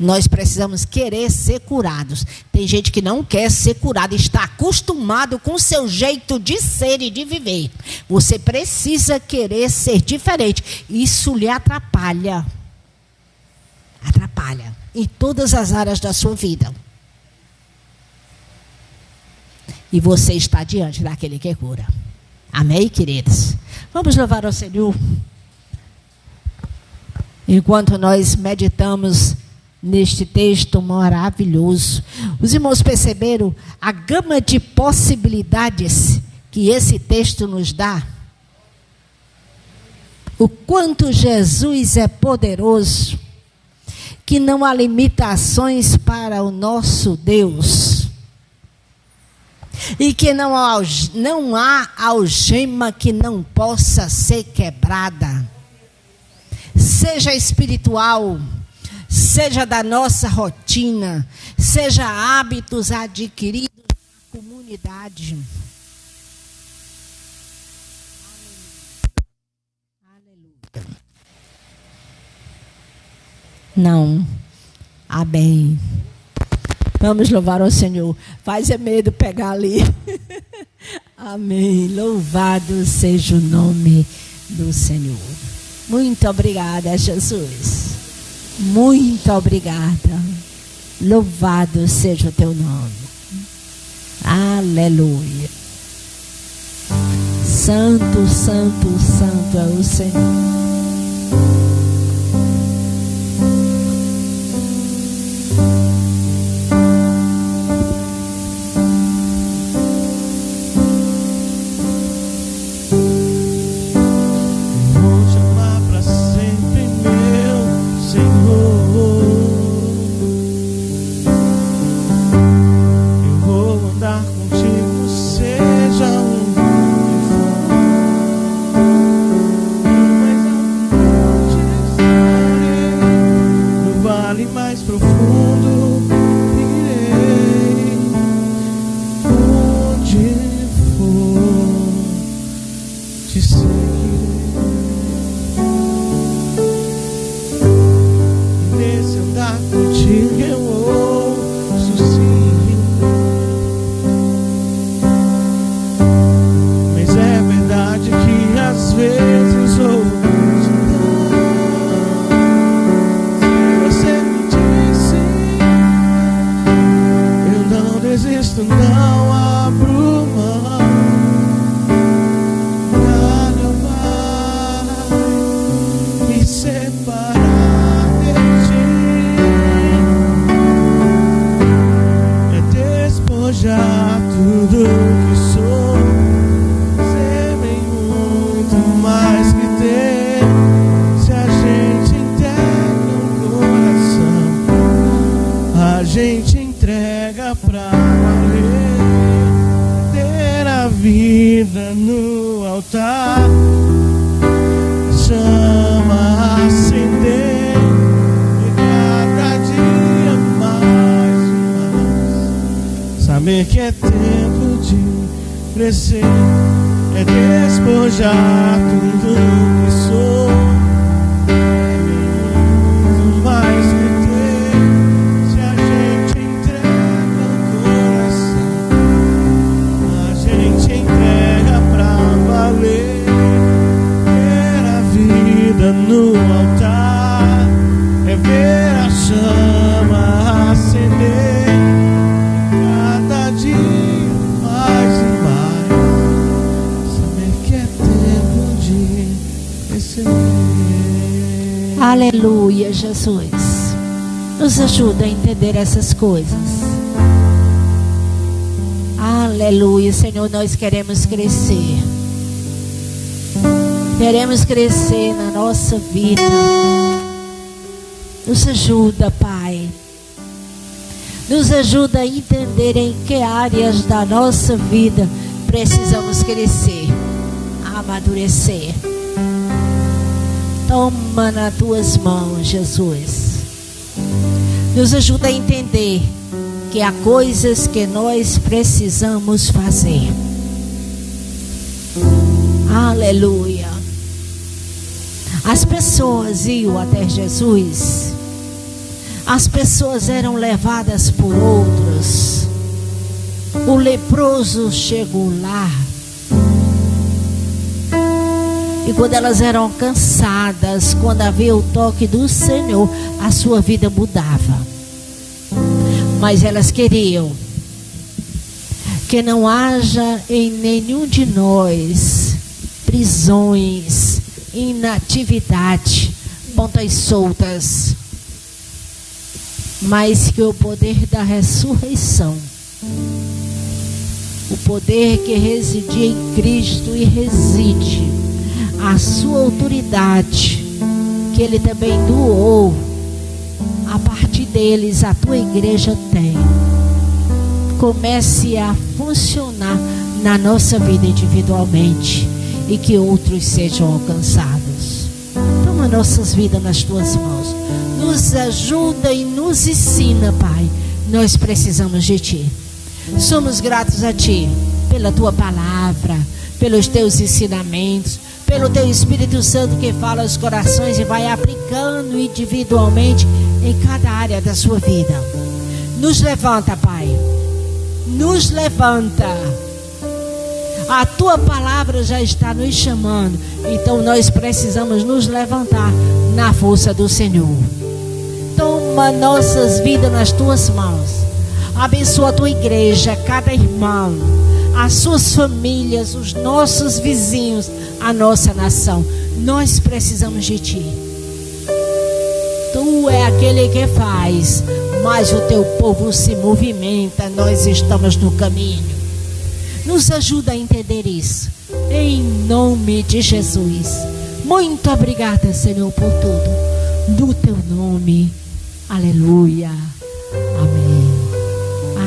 Nós precisamos querer ser curados. Tem gente que não quer ser curado, está acostumado com o seu jeito de ser e de viver. Você precisa querer ser diferente. Isso lhe atrapalha. Atrapalha em todas as áreas da sua vida. E você está diante daquele que cura. Amém, queridos? Vamos louvar ao Senhor. Enquanto nós meditamos neste texto maravilhoso. Os irmãos perceberam a gama de possibilidades que esse texto nos dá? O quanto Jesus é poderoso, que não há limitações para o nosso Deus. E que não há algema que não possa ser quebrada. Seja espiritual, seja da nossa rotina, seja hábitos adquiridos na comunidade. Aleluia. Não. Amém. Vamos louvar ao Senhor. Faz medo pegar ali. Amém. Louvado seja o nome do Senhor. Muito obrigada, Jesus. Muito obrigada. Louvado seja o teu nome. Aleluia. Santo, santo, santo é o Senhor. Saber que é tempo de crescer, é despojar tudo que sou, é muito mais que ter. Se a gente entrega o coração, a gente entrega pra valer. Ter a vida no altar, é ver a chama acender. Aleluia, Jesus. Nos ajuda a entender essas coisas. Aleluia, Senhor, nós queremos crescer. Queremos crescer na nossa vida. Nos ajuda, Pai. Nos ajuda a entender em que áreas da nossa vida precisamos crescer, amadurecer. Toma nas tuas mãos, Jesus. Nos ajuda a entender que há coisas que nós precisamos fazer. Aleluia. As pessoas iam até Jesus. As pessoas eram levadas por outros. O leproso chegou lá. E quando elas eram alcançadas, quando havia o toque do Senhor, a sua vida mudava. Mas elas queriam que não haja em nenhum de nós prisões, inatividade, pontas soltas, mas que o poder da ressurreição, o poder que residia em Cristo e reside, a sua autoridade, que Ele também doou, a partir deles a tua igreja tem, comece a funcionar na nossa vida individualmente e que outros sejam alcançados. Toma nossas vidas nas tuas mãos, nos ajuda e nos ensina, Pai. Nós precisamos de Ti. Somos gratos a Ti pela Tua palavra, pelos Teus ensinamentos, pelo Teu Espírito Santo que fala aos corações e vai aplicando individualmente em cada área da sua vida. Nos levanta, Pai. Nos levanta. A Tua palavra já está nos chamando. Então nós precisamos nos levantar na força do Senhor. Toma nossas vidas nas Tuas mãos. Abençoa a Tua igreja, cada irmão, as suas famílias, os nossos vizinhos, a nossa nação. Nós precisamos de Ti. Tu é aquele que faz, mas o Teu povo se movimenta. Nós estamos no caminho. Nos ajuda a entender isso, em nome de Jesus. Muito obrigada, Senhor, por tudo, no Teu nome. Aleluia, amém,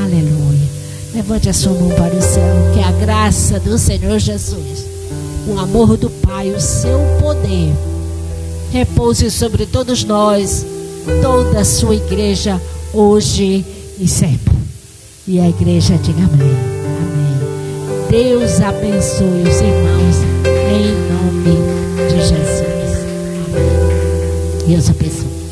aleluia. Levante a sua mão para o céu, que a graça do Senhor Jesus, o amor do Pai, o seu poder repouse sobre todos nós, toda a sua igreja, hoje e sempre. E a igreja diga amém, amém. Deus abençoe os irmãos em nome de Jesus. Amém. Deus abençoe.